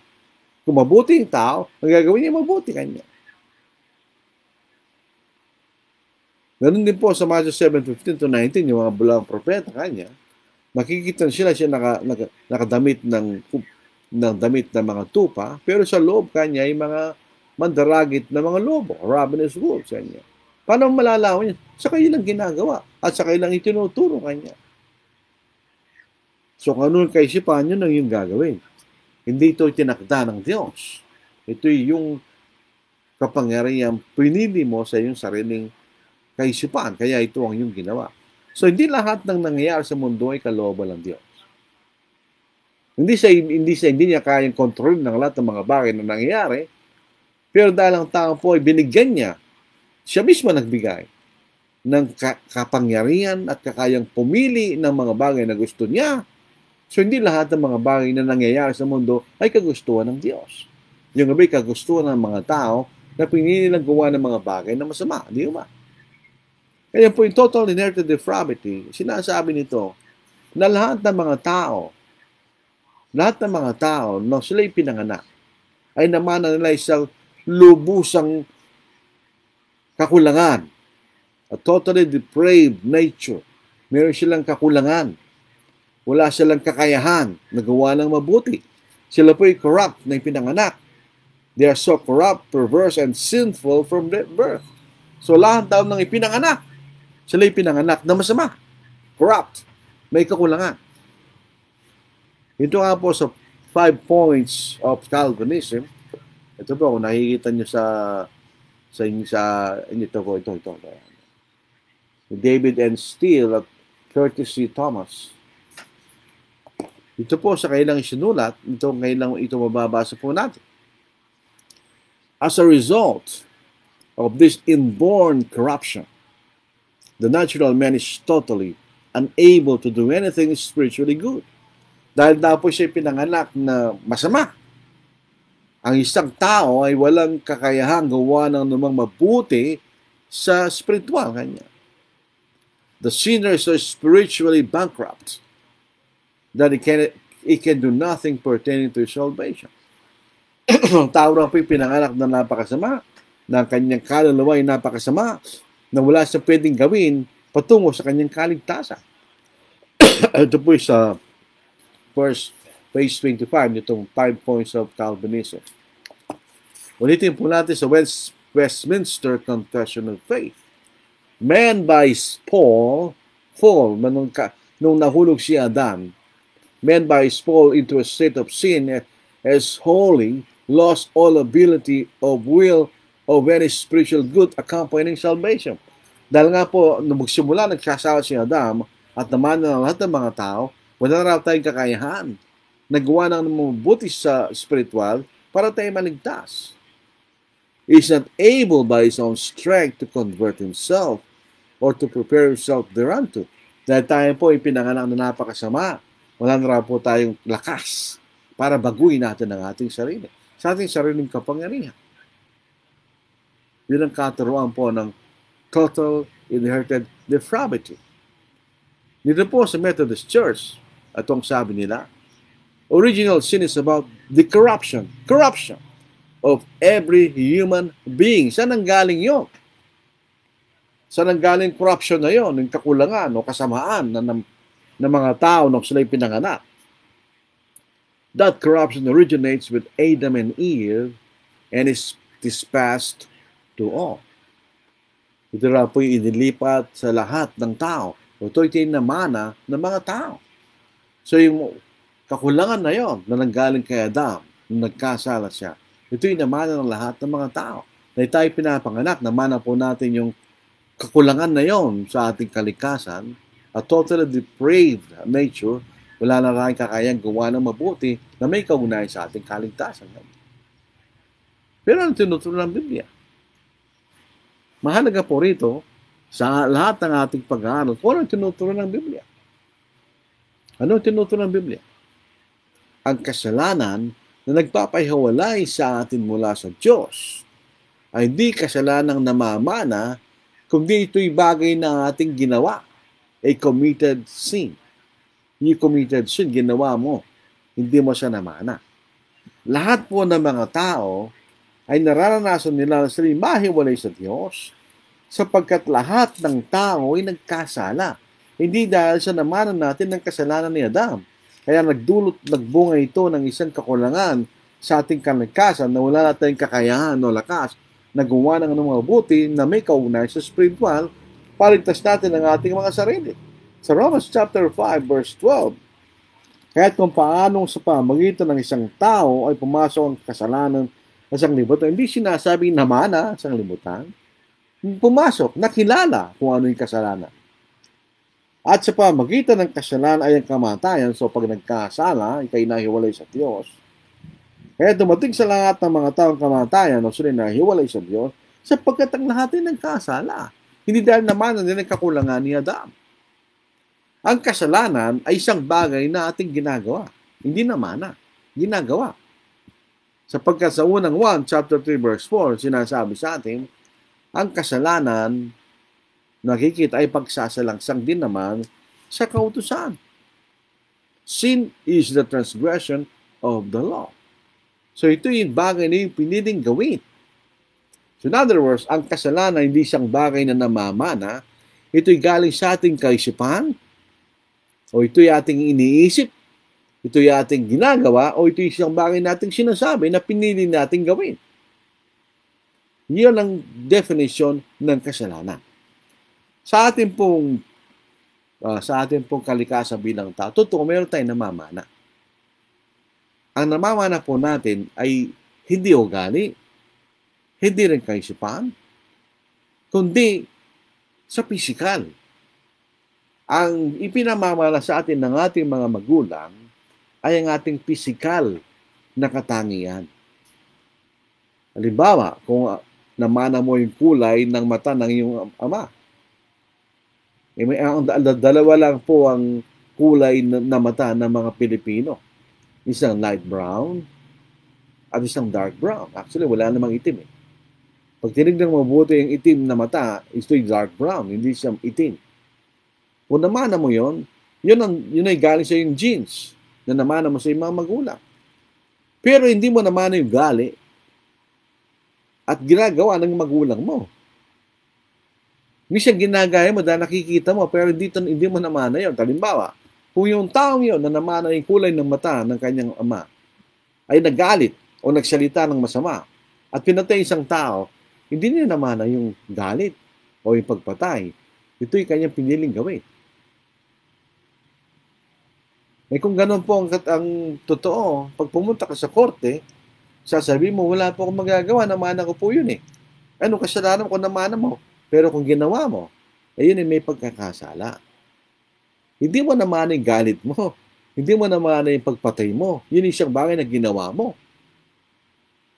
Kung mabuti ang tao, ang gagawin niya mabuti kanya. Ganun din po sa Matthew 7:15 to 19, yung mga bulang propeta kanya, makikita siya nakadamit ng damit ng mga tupa, pero sa loob kanya ay mga mandaragit na mga lobo, ravenous wolves kanya. Paano malalaman niya? Sa kanilang ginagawa at sa kanilang itinuturo kanya. So, kung ano kaisipan nyo nang yung gagawin. Hindi ito tinakda ng Diyos. Ito yung kapangyarihan pinili mo sa iyong sariling kaisipan. Kaya ito ang iyong ginawa. So, hindi lahat ng nangyayari sa mundo ay kalooban ng Diyos. Hindi niya kayang kontrol ng lahat ng mga bagay na nangyayari. Pero dahil ang tao po ay binigyan niya, siya mismo nagbigay ng kapangyarihan at kakayang pumili ng mga bagay na gusto niya. So, hindi lahat ng mga bagay na nangyayari sa mundo ay kagustuhan ng Diyos. Yung gabi, kagustuhan ng mga tao na pinili nilang gawa ng mga bagay na masama. Di ba? Kaya po yung total inherited depravity, sinasabi nito na lahat ng mga tao nung sila'y pinanganak, ay namana nila isang lubusang kakulangan. A totally depraved nature. Meron silang kakulangan. Wala silang kakayahan na gawa ng mabuti. Sila po'y corrupt na pinanganak. They are so corrupt, perverse, and sinful from birth. So lahat daw ng ipinanganak, sila'y pinanganak na masama. Corrupt. May kakulangan. Ito nga po sa 5 points of Calvinism. Ito po, kung nakikita nyo ito. David N. Steele at Curtis C. Thomas. Ito po sa kailang isinulat, ito mababasa po natin. As a result of this inborn corruption, the natural man is totally unable to do anything spiritually good. Dahil daw po siya pinanganak na masama. Ang isang tao ay walang kakayahang gawa ng namang mabuti sa spiritual kanya. The sinner is so spiritually bankrupt that he can do nothing pertaining to his salvation. Ang tao na po yung pinanganak na napakasama, na ang kanyang kaluluwa ay napakasama, na wala siya pwedeng gawin patungo sa kanyang kaligtasan. Ito po sa page 25, itong 5 points of Calvinism. Ulitin po natin sa Westminster Confession of Faith. Man by fall, nung nahulog si Adan, man by his fall into a state of sin as holy, lost all ability of will of any spiritual good accompanying salvation. Dahil nga po, nung magsimula, nagsasawa si Adam at naman ng lahat ng mga tao, wala na raw tayong kakayahan. Nagawa ng mabuti sa spiritual para tayo maligtas. He is not able by his own strength to convert himself or to prepare himself thereunto. Dahil tayo po ay pinanganak na napakasama, wala na raw po tayong lakas para baguhin natin ang ating sarili. Sa ating sariling kapangyarihan. Yun ang katuruan po ng total inherited depravity. Dito po sa Methodist Church, atong sabi nila, original sin is about the corruption of every human being. Saan ang galing yun? Saan ang galing corruption na yun? Yung kakulangan o kasamaan ng mga tao nung sila'y pinanganak. That corruption originates with Adam and Eve and is passed to all. Ito na po yung inilipat sa lahat ng tao. Ito yung tinamana ng mga tao. So yung kakulangan na yon na nanggaling kay Adam, nung nagkasala siya, ito yung namana ng lahat ng mga tao. Na tayo pinapanganak, namana po natin yung kakulangan na yon sa ating kalikasan, a totally depraved nature, wala na rin kakayang gawa ng mabuti na may kaugnayan sa ating kaligtasan. Pero ano tinuturo ng Biblia? Mahalaga po rito, sa lahat ng ating pag-aaral, kung ano tinuturo ng Biblia. Ano tinuturo ng Biblia? Ang kasalanan na nagpapahiwalay sa atin mula sa Diyos ay hindi kasalanang namamana, kundi ito'y bagay na ating ginawa. A committed sin. You committed sin, ginawa mo. Hindi mo siya namana. Lahat po ng mga tao ay nararanasan nila na sila mahiwalay sa Diyos sapagkat lahat ng tao ay nagkasala. Hindi dahil sa namanan natin ng kasalanan ni Adam. Kaya nagbunga ito ng isang kakulangan sa ating kalikasan na wala na tayong kakayahan o lakas na gumawa ng mga mabuti na may kaugnayan sa spiritual, paligtas natin ang ating mga sarili. Sa Romans chapter 5 verse 12, kahit kung paanong sa pamagitan ng isang tao ay pumasok ang kasalanan sa sanglibutan, hindi sinasabi namana sa sanglibutan. Pumasok, nakilala kung ano yung kasalanan. At sa pamagitan ng kasalanan ay ang kamatayan, so pag nagkasala, ikay nahiwalay sa Diyos. Kaya dumating sa lahat ng mga taong kamatayan, o sila nahiwalay sa Diyos, sapagkat ang lahat ay nagkasala. Hindi dahil naman ang kakulangan ni Adam. Ang kasalanan ay isang bagay na ating ginagawa. Hindi naman na, ginagawa. Sapagkat sa unang 1, chapter 3, verse 4, sinasabi sa atin, ang kasalanan nakikita ay pagsasalangsang din naman sa kautusan. Sin is the transgression of the law. So ito yung bagay na yung piniling gawin. So in other words, ang kasalanan hindi siyang bagay na namamana, ito'y galing sa ating kaisipan, o ito'y ating iniisip, ito'y ating ginagawa, o ito'y isang bagay nating sinasabi na pinili nating gawin. Iyon ang definition ng kasalanan. Sa ating pong kalikasan bilang tao, totoo, meron tayong namamana. Ang namamana po natin ay hindi ugali, hindi rin kaisipan, kundi sa pisikal. Ang ipinamamala sa atin ng ating mga magulang ay ang ating pisikal na katangian. Halimbawa, kung namana mo yung kulay ng mata ng iyong ama, dalawa lang po ang kulay na mata ng mga Pilipino. Isang light brown at isang dark brown. Actually, wala namang itim eh. Pag tinignan mo mabuti yung itim na mata, ito'y dark brown, hindi siya itim. Kung namana mo yun ay galing sa yung genes na namana mo sa yung mga magulang. Pero hindi mo namana yung gali at ginagawa ng magulang mo. Minsan ginagaya mo dahil nakikita mo, pero hindi mo namana yun. Halimbawa, kung yung taong yun na namana yung kulay ng mata ng kanyang ama ay nagalit o nagsalita ng masama at pinatay isang tao, hindi niya namana yung galit o yung pagpatay. Ito'y kanyang piniling gawin. Eh kung ganun po ang totoo, pag pumunta ka sa korte, sasabihin mo, wala po akong magagawa, namana ko po yun eh. Ano kasalanan ko namana mo? Pero kung ginawa mo, ayun ay may pagkakasala. Hindi mo naman yung galit mo. Hindi mo naman yung pagpatay mo. Yun yung isang bagay na ginawa mo.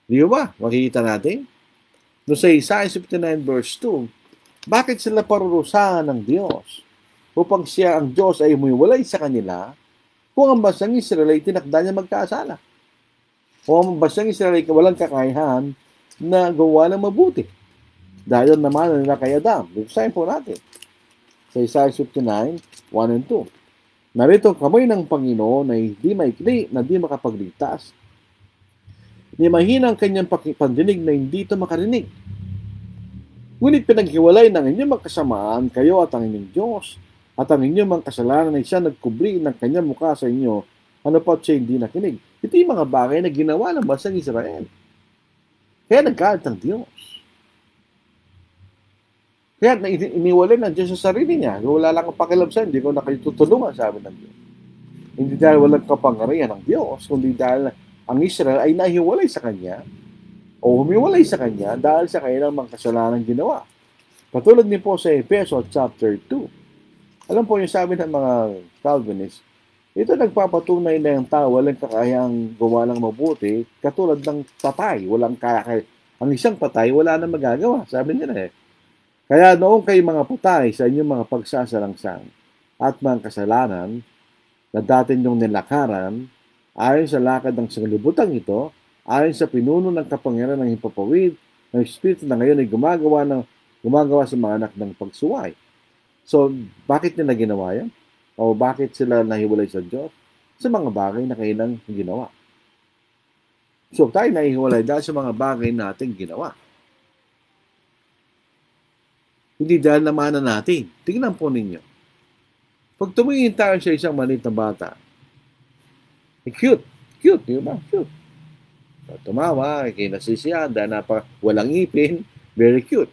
Di ba? Makikita natin. No sa Isaiah 59 verse 2, bakit sila parurusahan ng Diyos? Upang siya ang Diyos ay umiwalay sa kanila kung ang bansang Israel ay tinakda niya magkasala. Kung ang bansang Israel ay walang kakayahan na gawa ng mabuti. Dahil naman nila kay Adam. Basahin po natin. Sa Isaiah 59, 1 and 2. Narito ang kamay ng Panginoon na hindi maikli, na hindi makapagligtas. Ni mahina ang kanyang pandinig na hindi ito makarinig. Ngunit pinaghiwalay ng inyong magkasamaan, kayo at ang inyong Diyos, at ang inyong mga kasalanan ay siya nagkubli ng kanyang mukha sa inyo, ano pa siya hindi nakinig. Ito yung mga bagay na ginawa ng bansang Israel. Kaya nagkalat ng Diyos. Kaya iniwalay ng Diyos sa sarili niya. Wala lang ang pakialam sa hindi ko na kayo tutulungan, sabi ng Diyos. Hindi dahil walang kapangyarihan ng Diyos, kundi dahil ang Israel ay nahiwalay sa Kanya o humiwalay sa Kanya dahil sa kanilang mga kasalanan ginawa. Patulad din po sa Efeso chapter 2. Alam po yung sabi ng mga Calvinists, ito nagpapatunay na yung tao walang kakayang gawa ng mabuti katulad ng patay. Ang isang patay, wala na magagawa. Sabi nila eh. Kaya noong kayo mga patay sa inyong mga pagsasalangsang at mga kasalanan na dati niyong nilakaran, ayon sa lakad ng sanglibutan ito, ayon sa pinuno ng kapangyarihan ng hipapawid, ng Espiritu na ngayon ay gumagawa sa mga anak ng pagsuway. So, bakit nila ginawa yan? O bakit sila nahiwalay sa Diyos? Sa mga bagay na kailang ginawa. So, tayo nahiwalay dahil sa mga bagay nating ginawa. Hindi dahil namanan natin. Tingnan po ninyo. Pag tumingin tayo sa isang maliit na bata, cute. Cute, di ba? Cute. Tumawa, kinasisiyan, dahil walang ngipin, very cute.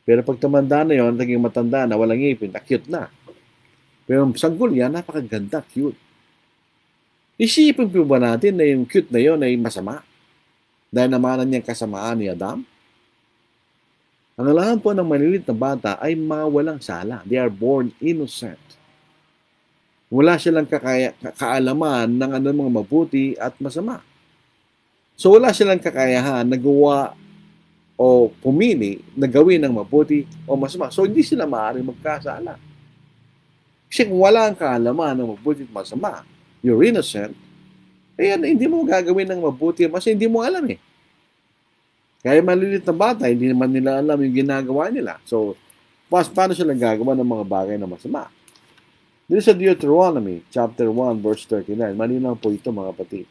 Pero pag tumanda na yon, naging matanda na, walang ngipin, cute na. Pero sanggol yan, napakaganda, cute. Isipin po ba natin na yung cute na yon ay masama? Dahil namanan niyang kasamaan ni Adam? Ang alam po ng maliliit na bata ay mga walang sala. They are born innocent. Wala silang kaalaman ng anumang mabuti at masama. So wala silang kakayahan na gawa o pumili na gawin ng mabuti o masama. So hindi sila maaaring magkasala. Kasi kung wala ang kaalaman ng mabuti at masama, you're innocent, eh hindi mo gagawin ng mabuti kasi hindi mo alam eh. Kaya maliliit na bata, hindi naman nila alam yung ginagawa nila. So, paano sila gagawa ng mga bagay na masama? Dito sa Deuteronomy, chapter 1, verse 39, malinaw po ito mga kapatid,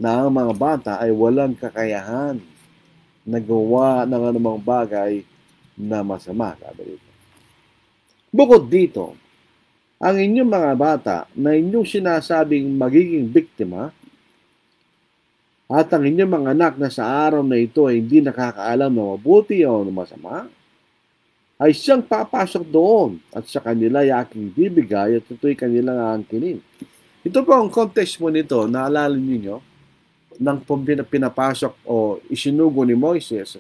na ang mga bata ay walang kakayahan na gawa ng anumang bagay na masama. Bukod dito, ang inyong mga bata na inyong sinasabing magiging biktima at ang inyong mga anak na sa araw na ito ay hindi nakakaalam na mabuti o masama, ay siyang papasok doon at sa kanila ay aking bibigay at ito'y kanilang aangkinin. Ito po ang context mo nito, naalala niyo nang pinapasok o isinugo ni Moises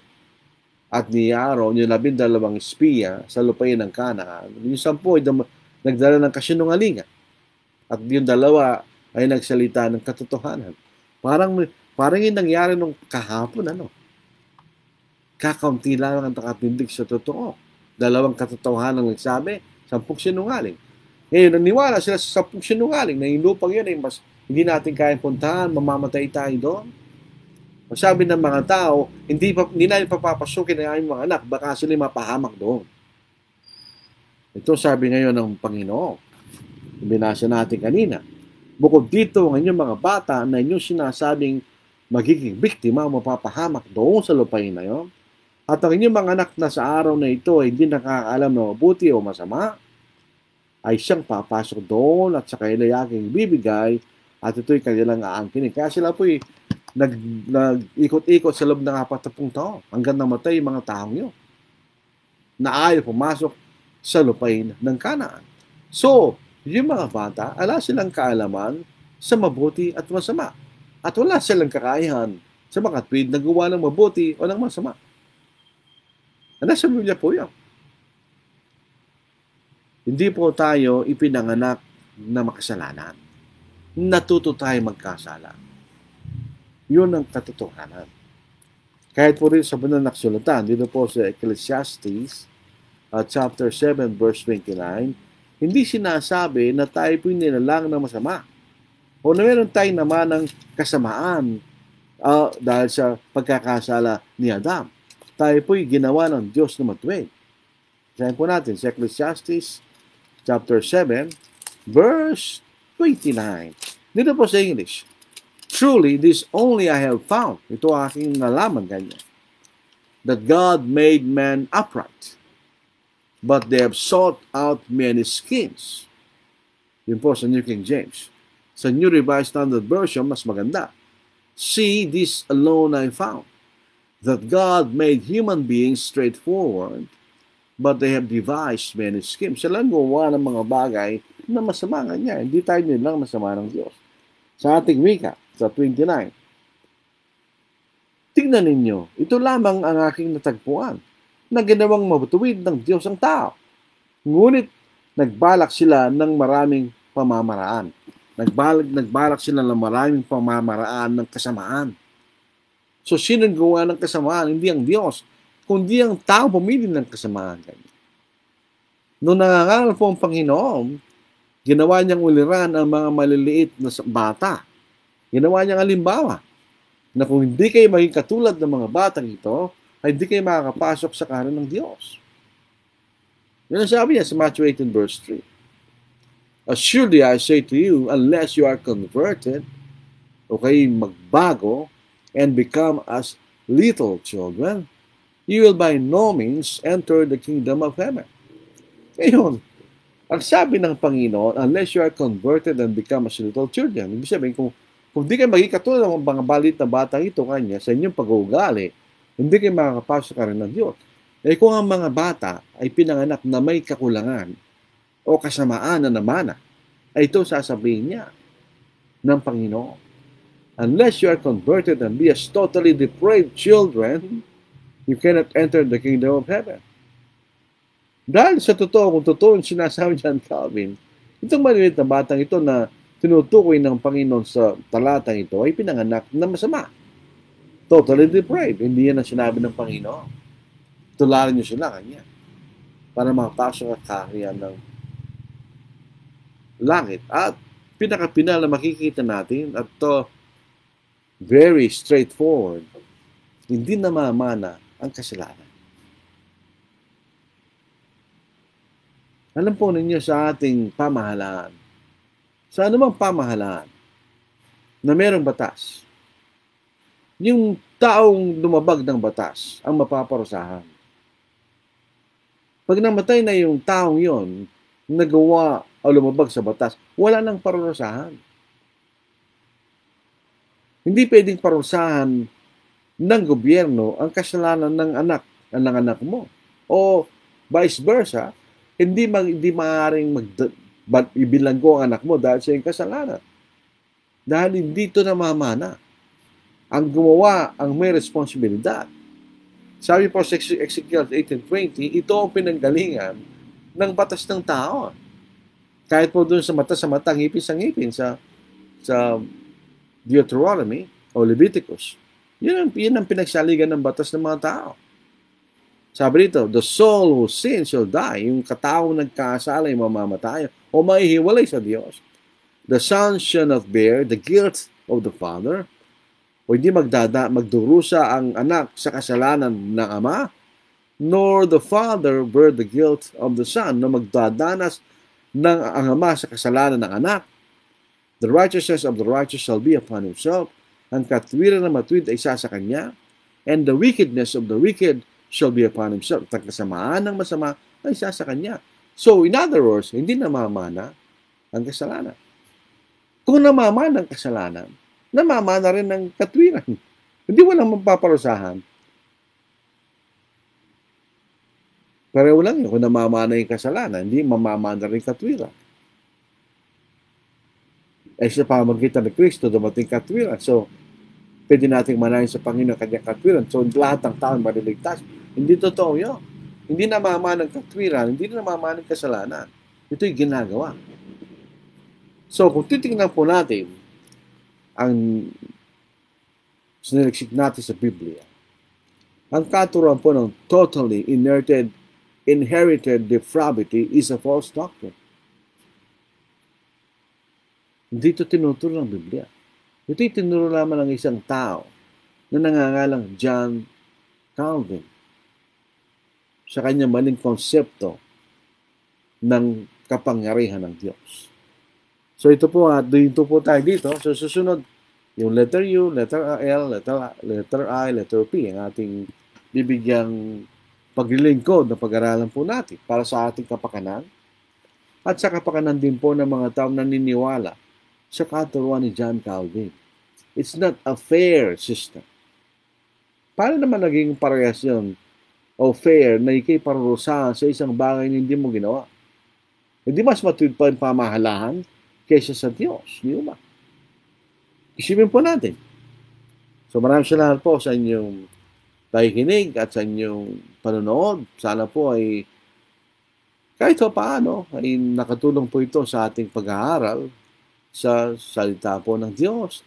at ni Aaron, yung 12 espiya sa lupain ng Canaan. Yung 10 ay nagdala ng kasinungalingan at yung 2 ay nagsalita ng katotohanan. Parang yung nangyari nung kahapon, kakaunti lang ang nakatindig sa totoo. 2 katotohanan ang nagsabi, 10 sinungaling. Ngayon, naniwala sila sa 10 sinungaling na yung lupang yun ay mas hindi natin kayang puntahan, mamamatay tayo doon. Sabi ng mga tao, hindi natin papapasukin ang aming mga anak, baka sila mapahamak doon. Ito sabi ngayon ng Panginoon. Binasa natin kanina. Bukod dito, ang inyong mga bata na inyong sinasabing magiging biktima o mapapahamak doon sa lupain na yon. At ang inyong mga anak na sa araw na ito ay hindi nakakaalam na mabuti o masama, ay siyang papasok doon at sa kanila aking bibigay at ito'y kanilang aangkinin. Kaya sila po'y nag-ikot-ikot sa loob ng 40 taon hanggang namatay yung mga taong yun na ayaw pumasok sa lupain ng Canaan. So, yung mga bata, ala silang kaalaman sa mabuti at masama. At wala silang kakayahan sa mga tuwid na gawa ng mabuti o ng masama. Nasa Biblia po yan. Hindi po tayo ipinanganak na makasalanan. Natuto tayo magkasala. Yun ang katotohanan. Kahit po rin sa banal na kasulatan, dito po sa Ecclesiastes, chapter 7, verse 29, hindi sinasabi na tayo po nilalang ng masama. O na meron tayong naman ng kasamaan dahil sa pagkakasala ni Adam. Tayo po'y ginawa ng Diyos na matuwid. Sabihin po natin sa Ecclesiastes chapter 7, verse 29. Dito po sa English, truly, this only I have found. Ito aking nalaman ganyan. That God made man upright, but they have sought out many schemes. Yun po sa New King James. Sa New Revised Standard Version, mas maganda. See, this alone I found, that God made human beings straightforward, but they have devised many schemes. Sila gumawa ng mga bagay na masama nga niya. Hindi tayo nilang masama ng Diyos. Sa ating wika, sa 29, tingnan ninyo, ito lamang ang aking natagpuan, na ginawang mabutuwid ng Diyos ang tao. Ngunit, nagbalak sila ng maraming pamamaraan. Nagbalak sila ng maraming pamamaraan ng kasamaan. So, sino gawa ng kasamaan? Hindi ang Diyos, kundi ang tao pumili ng kasamaan. Noong nangangaral po ang Panginoon, ginawa niyang uliran ang mga maliliit na bata. Ginawa niyang halimbawa na kung hindi kayo maging katulad ng mga batang ito, ay hindi kayo makakapasok sa kaharian ng Diyos. Yan ang sabi niya sa Matthew 18 verse 3. Assuredly I say to you, unless you are converted, o kayo magbago, and become as little children, you will by no means enter the kingdom of heaven. Ngayon, ang sabi ng Panginoon, unless you are converted and become as little children, ibig sabihin, kung di kayo maging katulad ng mga balit na bata ito kanya sa inyong pag-uugali, hindi kayo makakapasok ka rin ng Diyos. Eh kung ang mga bata ay pinanganak na may kakulangan o kasamaan na namana, ay ito sasabihin niya ng Panginoon. Unless you are converted and be as totally depraved children, you cannot enter the kingdom of heaven. Dahil sa totoo, kung totoo yung sinasabi John Calvin, itong maliliit na batang ito na tinutukoy ng Panginoon sa talatang ito ay pinanganak na masama. Totally depraved. Hindi yan ang sinabi ng Panginoon. Tularan niyo sila kanya para makapasok ang kaharian ng langit. At pinakapinal na makikita natin at to very straightforward, hindi namamana ang kasalanan. Alam po ninyo sa ating pamahalaan, sa anumang pamahalaan na mayroong batas, yung taong lumabag ng batas ang mapaparusahan. Pag namatay na yung taong yon, nagawa o lumabag sa batas, wala nang parurusahan. Hindi pwedeng parusahan ng gobyerno ang kasalanan ng anak mo. O vice versa, hindi maaaring ibilanggo ang anak mo dahil sa iyong kasalanan. Dahil hindi ito namamana. Ang gumawa ang may responsibilidad. Sabi po sa Ezekiel 18:20, ito ang pinanggalingan ng batas ng tao. Kahit po doon sa mata, ngipin sa ngipin, sa Deuteronomy o Leviticus. Yun ang pinagsaligan ng batas ng mga tao. Sabi dito, the soul who sins shall die. Yung kataong nagkasala ay mamamatay o maihiwalay sa Diyos. The son shall not bear the guilt of the father. O hindi magdurusa ang anak sa kasalanan ng ama, nor the father bear the guilt of the son, na magdadanas ng ang ama sa kasalanan ng anak. The righteousness of the righteous shall be upon himself. Ang katwiran na matwid ay isa sa kanya. And the wickedness of the wicked shall be upon himself. At ang kasamaan ng masama ay isa sa kanya. So, in other words, hindi namamana ang kasalanan. Kung namamana ang kasalanan, namamana rin ng katwiran. Hindi walang mapaparusahan. Pareho lang yun. Kung namamana yung kasalanan, hindi mamamana rin katwiran. Eh sa pamagitan ng Kristo, dumating katwiran. So, pwede nating manahin sa Panginoon kanyang katwiran. So, lahat ng tao maliligtas. Hindi totoo yun. Hindi namamana ng katwiran, hindi namamana ng kasalanan. Ito'y ginagawa. So, kung titingnan po natin ang siniliksik natin sa Biblia, ang katuruan po ng totally inherited depravity is a false doctrine. Hindi ito tinuturo ng Biblia. Ito'y tinuro naman ng isang tao na nangangalang John Calvin sa kanyang maling konsepto ng kapangyarihan ng Diyos. So ito po, dito po tayo dito. So susunod, yung letter U, letter L, letter I, letter P, ang ating bibigyang paglilingkod na pag-aralan po natin para sa ating kapakanan at sa kapakanan din po ng mga taong naniniwala sa katuruan ni John Calvin. It's not a fair system. Paano naman naging parehas yun o fair na ikay parurusahan sa isang bagay na hindi mo ginawa? Hindi mas matuwid pa ang pamahalahan kaysa sa Diyos. Di ba? Isipin po natin. So maraming salamat po sa inyong pakikinig at sa inyong panonood. Sana po ay kahit pa paano ay nakatulong po ito sa ating pag-aaral sa salita po ng Diyos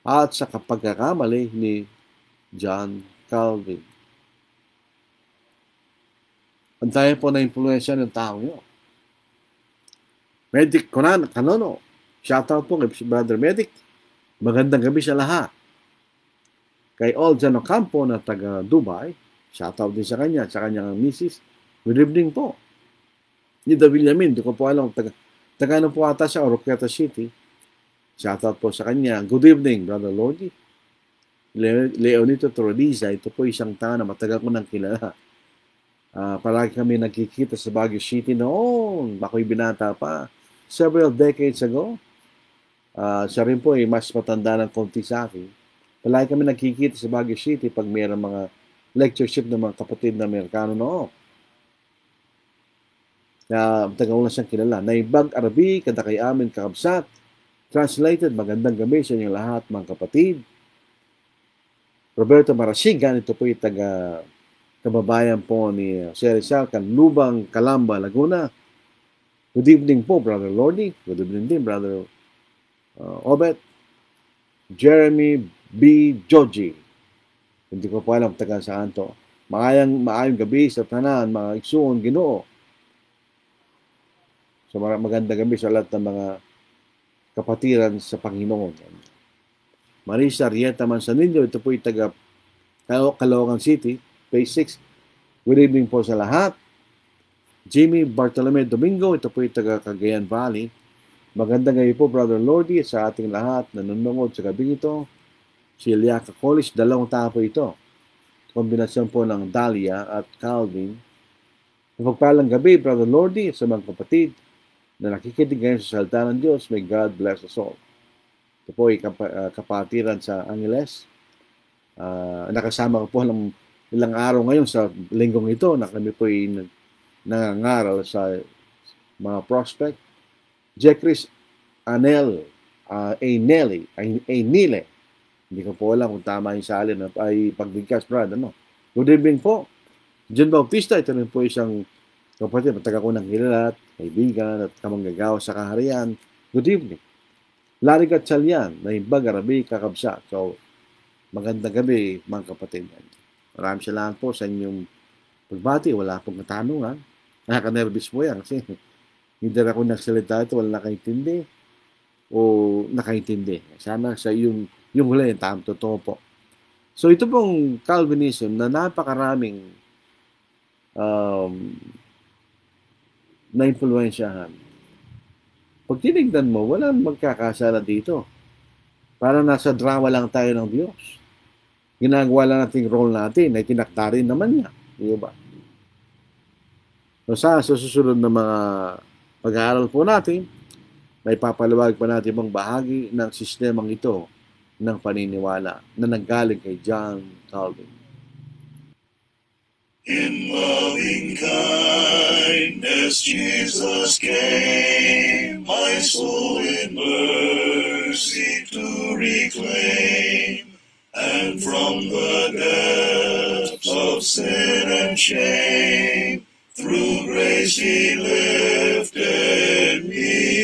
at sa pagkakamali ni John Calvin. Antayin po na impluensya ng tao nyo. Medic Kanono, shoutout po kay Brother Medic. Magandang gabi sa lahat. Kay Oljan Ocampo na taga Dubai, shoutout din sa kanya, sa kanyang misis. Good evening po. Ni Davillamin, di ko po alam, taga ano po ata siya, Oroquieta City. Shoutout po sa kanya. Good evening, Brother Lodi. Leonito Trodiza, ito po isang tao na matagal ko nang kilala. Palagi kami nagkikita sa Baguio City noon, ako'y binata pa, several decades ago. Siya rin po mas matanda ng konti sa akin. Palagi kami nagkikita sa Baguio City pag mayroong mga lectureship ng mga kapatid na Amerikano noon. Matagal ko na siyang kilala. Naimbag Arabi, kada kay amin kakabsat. Translated, magandang gabi sa inyong lahat, mga kapatid. Roberto Marasigan, ito po yung kababayan po ni Jose Rizal, Canlubang, Calamba, Laguna. Good evening po, Brother Lordy. Good evening din, Brother Obet. Jeremy B. Joji. Hindi ko po alam taga saan to. Maayong gabi sa tanan, mga igsuon, Ginoo. So magandang gabi sa lahat ng mga kapatiran sa Panginoon. Marisa Rieta Manzanillo, ito po yung taga Caloocan City, Phase 6. Good evening po sa lahat. Jimmy Bartolome Domingo, ito po yung taga Cagayan Valley. Magandang gabi po, Brother Lordy, sa ating lahat na nanonood sa gabing ito. Si Eliaka College, dalawang tao po ito. Kombinasyon po ng Dahlia at Calvin. Mapagpalang gabi, Brother Lordy, sa mga kapatid na nakikinig ngayon sa salita ng Diyos. May God bless us all. Ito po ay kapatiran sa Angeles. Nakasama ko po ng ilang araw ngayon sa linggong ito na kami po ay nangangaral sa mga prospect. Jekris Anele. Hindi ko po alam kung tama yung salin ay pagbigkas, Brad. Good evening po. John Bautista, ito rin po isang kapatid, matagal ko ng kilala at kaibigan at kamanggagawa sa kaharian. Good evening. Larry Gatchalian, Naimbag Arabi, kakabsat. So, magandang gabi, mga kapatid. Maraming salamat po sa inyong pagbati. Wala pong katanungan. Nakaka-nervous po yan kasi hindi ako nagsalita ito, wala nakaintindi o nakaintindi. Sana sa yung huli, totoo po. So, ito pong Calvinism na napakaraming na-influensyahan. Pag tinignan mo, walang magkakasala dito. Para nasa drama lang tayo ng Diyos. Ginagawa lang natin role natin, ay tinakda rin naman niya. Di ba? So, sa susunod na mga pag-aaral po natin, may papaliwag pa natin mga bahagi ng sistemang ito ng paniniwala na nanggaling kay John Calvin. In loving kindness Jesus came, my soul in mercy to reclaim, and from the depths of sin and shame, through grace He lifted me.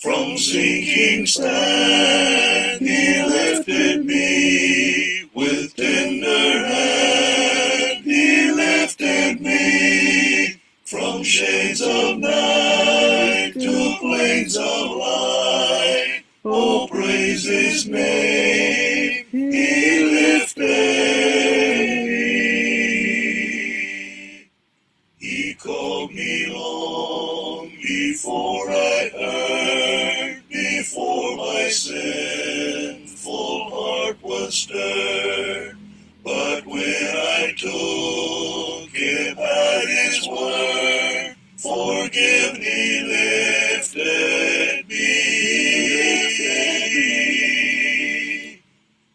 From sinking sand He lifted me. With tender hand He lifted me, from shades of night to plains of light. Oh, praise His name, He lifted me. He called me long before I heard, before my sinful heart was stirred. But when I took Him at His word, forgiven He lifted me.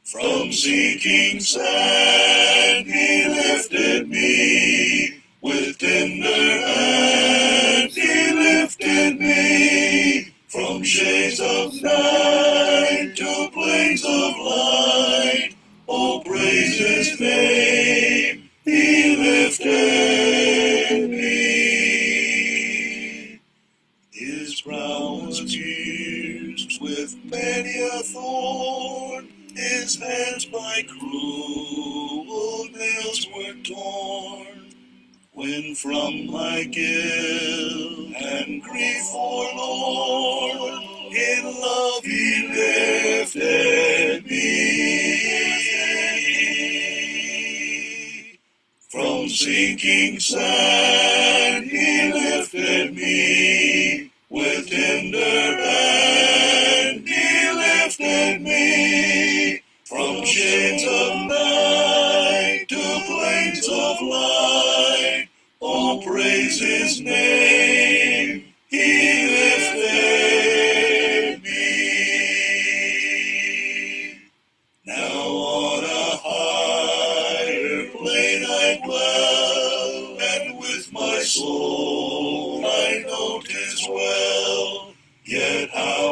From sinking sand He lifted me, with tender hand He lifted me, from shades of night to plains of light. Oh, praise His name, He lifted me. His brow was pierced with many a thorn, His hands by cruel nails were torn. When from my guilt and grief forlorn, in love He lifted me. From sinking sand He lifted me, with tender hand He lifted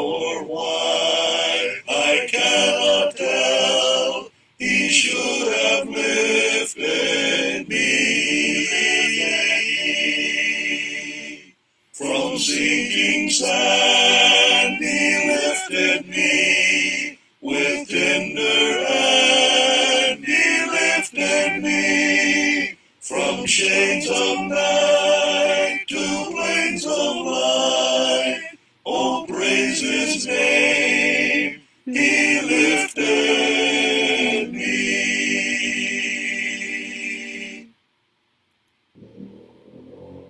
or why, I cannot tell. He should have lifted me from sinking sand. He lifted me with tender hand. He lifted me from shades of night to plains of light. Oh, praise His name. He lifted me.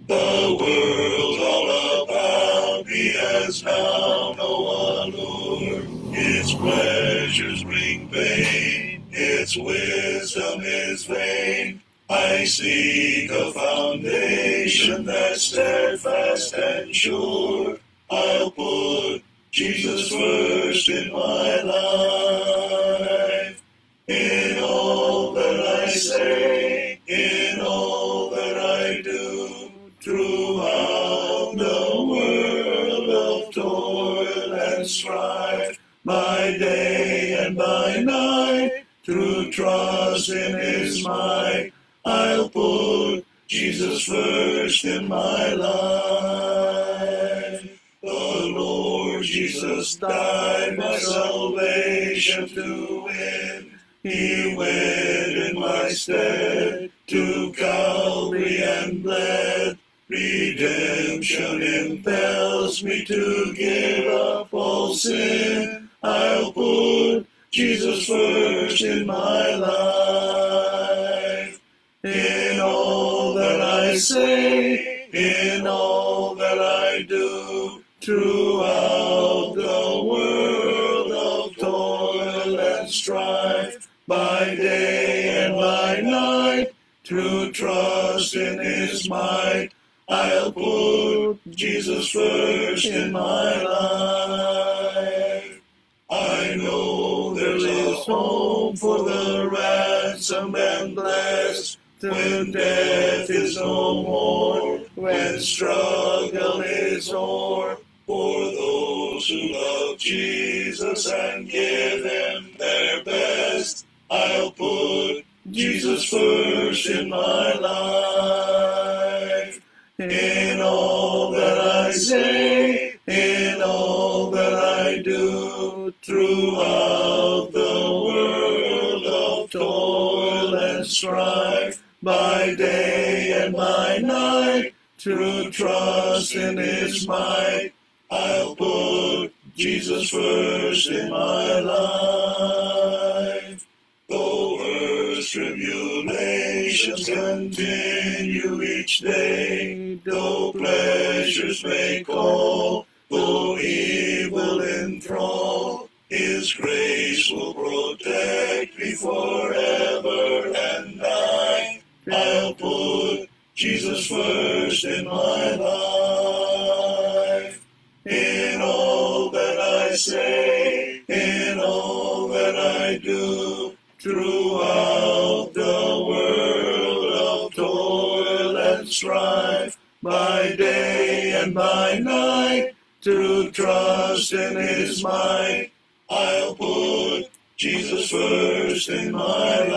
The world all about me has now no allure. Its pleasures bring pain, its wisdom is vain. I seek a foundation that's steadfast and sure. I'll put Jesus first in my life. In all that I say, in all that I do, throughout the world of toil and strife, by day and by night, through trust in His might, I'll put Jesus first in my life. The Lord Jesus died my salvation to win. He went in my stead to Calvary and bled. Redemption impels me to give up all sin. I'll put Jesus first in my life. In all that I say, in all that I do, throughout the world of toil and strife, by day and by night, through trust in His might, I'll put Jesus first in my life. I know there is hope for the ransomed and blessed, when death is no more, when struggle is o'er. For those who love Jesus and give Him their best, I'll put Jesus first in my life. In all that I say, in all that I do, throughout the world of toil and strife, by day and by night, through trust in His might, I'll put Jesus first in my life. Though earth's tribulations continue each day, though pleasures may call, though evil enthrall, His grace will protect me forever and I. I'll put Jesus first in my life. In all that I say, in all that I do, throughout the world of toil and strife, by day and by night, through trust in His might, I'll put Jesus first in my life.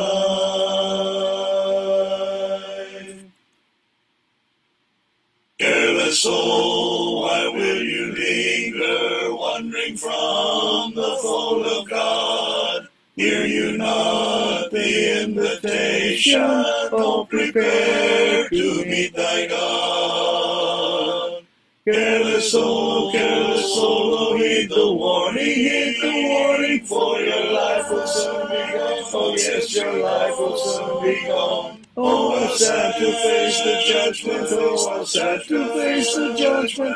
Careless soul, why will you linger, wandering from the fold of God? Hear you not the invitation? Oh, prepare to meet thy God. Careless soul, oh, heed the warning, for your life will soon be gone. Oh, yes, your life will soon be gone. Oh, how sad to face the judgment, oh, how sad to face the judgment,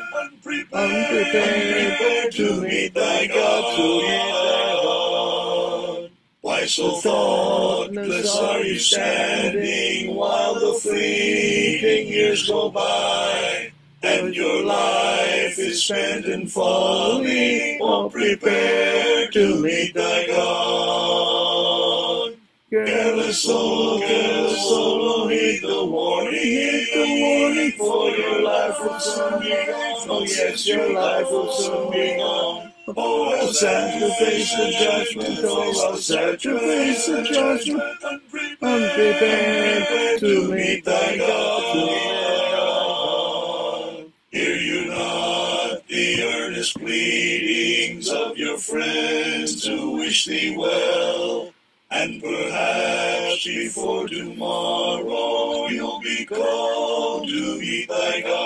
unprepared to meet thy God, to meet thy God. Why so thoughtless are you standing, while the fleeting years go by, and your life is spent in folly? Oh, prepare to meet thy God. Careless soul, oh, heed the warning, for your life will soon be gone. Oh, yes, your life will soon be gone. Oh, sad to face the judgment, oh, how sad to face the judgment, unprepared to meet thy God. Hear you not the earnest pleadings of your friends who wish thee well, and perhaps before tomorrow you'll be called to meet thy God.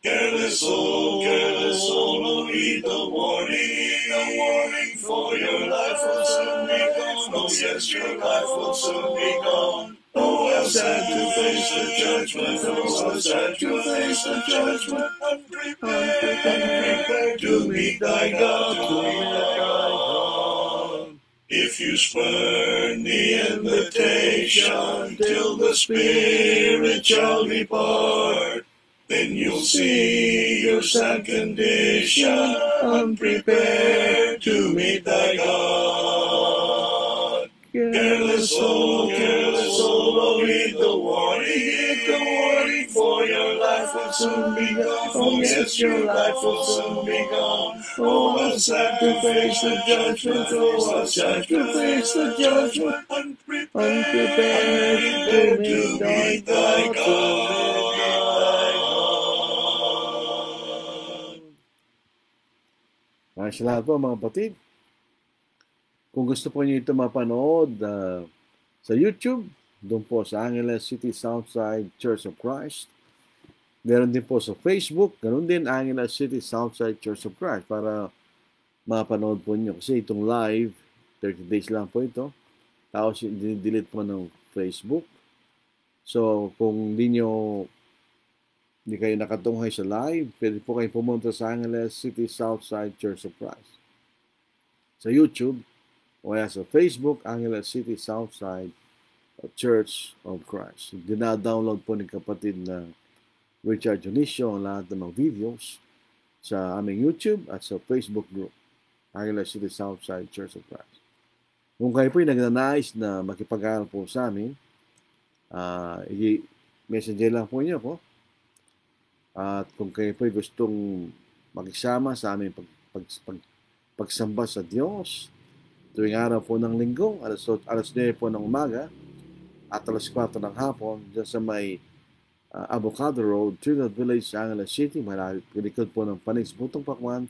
Careless soul, oh, heed the warning, for your life will soon be gone. Oh, yes, your life will soon be gone. Oh, how sad to face the judgment, oh, how sad to face the judgment, unprepared to meet thy God. If you spurn the invitation till the Spirit shall depart, then you'll see your sad condition, unprepared to meet thy God. Careless soul, oh, heed the warning, for your life will soon be gone. Oh, yes, your life will soon be gone. Oh, how sad to face the judgment, oh, how sad to face the judgment, unprepared to meet thy God. Salamat po mga kapatid. Kung gusto po niyo ito mapanood sa YouTube, doon po sa Angeles City Southside Church of Christ. Meron din po sa Facebook, ganoon din Angeles City Southside Church of Christ para mapanood po niyo. Kasi itong live, 30 days lang po ito. Tapos delete po ng Facebook. So kung hindi kayo nakatunghay sa live, pwede po kayo pumunta sa Angeles City Southside Church of Christ. Sa YouTube, o kaya sa Facebook, Angeles City Southside Church of Christ. Dina-download po ni kapatid na Richard Junicio ang lahat ng mga videos sa aming YouTube at sa Facebook group, Angeles City Southside Church of Christ. Kung kayo po ay nagnanais na makipag-aral po sa amin, i-messenger lang po niyo po. At kung kayo po gustong makisama sa aming pagsamba sa Diyos, tuwing araw po ng linggo, alas 9 po ng umaga at alas 4 ng hapon, dyan sa may Avocado Road, Trinidad Village, Angeles City, malapit likod po ng Panis Butong Pakwan,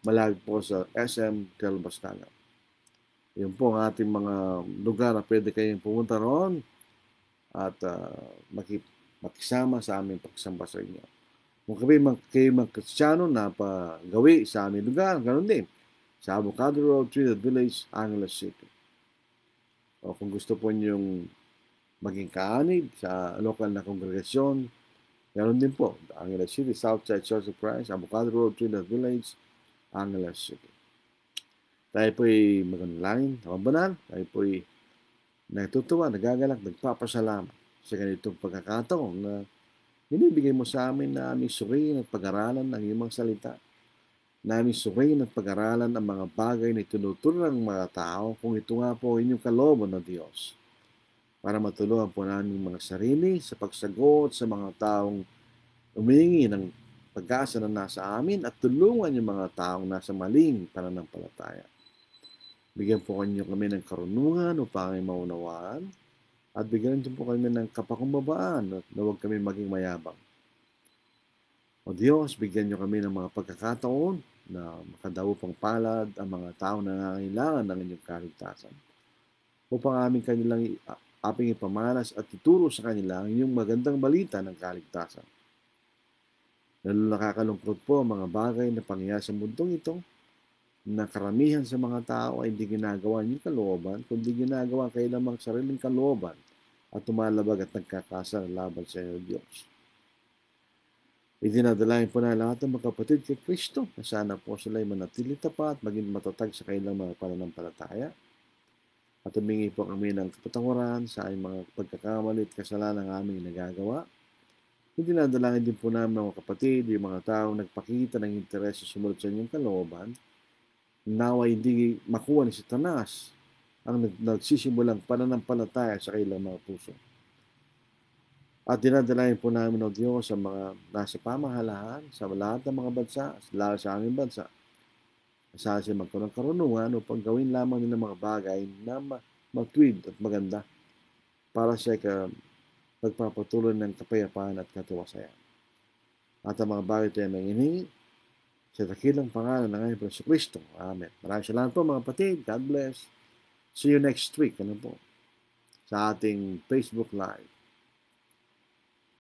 malapit po sa SM Telbastaga. Yun po ang ating mga lugar na pwede kayong pumunta roon at makisama sa aming pagsamba sa inyo. Kung kayo mga Kristiyano na pagawi sa aming lugar, ganoon din. Sa Avocado Road, Trinidad Village, Angeles City. O kung gusto po niyong maging kaanib sa local na kongregasyon, ganoon din po. Angeles City, Southside Church of Christ, Avocado Road, Trinidad Village, Angeles City. Tayo po'y maganalangin, mabanal. Tayo po'y natutuwa, nagagalak, nagpapasalamat sa ganitong pagkakataon na binibigay mo sa amin na aming suriin at pag-aralan ang iyong mga salita. Na aming suriin at pag-aralan ang mga bagay na itinuturo ng mga tao kung ito nga po inyong kalooban ng Diyos. Para matulungan po namin mga sarili sa pagsagot sa mga taong humingi ng pag-asa na nasa amin at tulungan yung mga taong nasa maling pananampalataya. Bigyan po kanyo kami ng karunungan upang ay maunawaan at bigyan din po kami ng kapakumbabaan at na huwag kami maging mayabang. O Diyos, bigyan nyo kami ng mga pagkakataon na makadaupang palad ang mga tao na nangangailangan ng inyong kaligtasan. Upang aming ipamalas at ituro sa kanila ang inyong magandang balita ng kaligtasan. Lalo nakakalungkot po ang mga bagay na pangyayari sa mundong ito na karamihan sa mga tao ay hindi ginagawa niyung kalooban, kundi ginagawa kayo lamang sariling kalooban at tumalabag at nagkakasala laban sa iyo, Diyos. Idinadalain po na lahat ng mga kapatid kay Kristo na sana po sila ay manatili tapat, maging matatag sa kanilang mga pananampalataya. At humingi po kami ng kapatawaran sa aming mga pagkakamali at kasalanan ng aming nagagawa. Idinadalain din po namin mga kapatid, yung mga tao nagpakita ng interes sa sumunod sa inyong kalooban, nawa hindi makuha ni Satanas ang nagsisimulang pananampalataya sa kanilang mga puso. At dinadalain po namin, O Diyos, sa mga nasa pamahalaan, sa lahat ng mga bansa, lalo sa aming bansa, Asahan sila magkaroon ng karunungan upang gawin lamang nila mga bagay na matwid at maganda para sa pagpapatuloy ng kapayapaan at katiwasayan. At ang mga bagay tayo nangihingi sa dakilang pangalan ng ating Panginoong Kristo. Amen. Maraming salamat po mga kapatid. God bless. See you next week. Sa ating Facebook Live.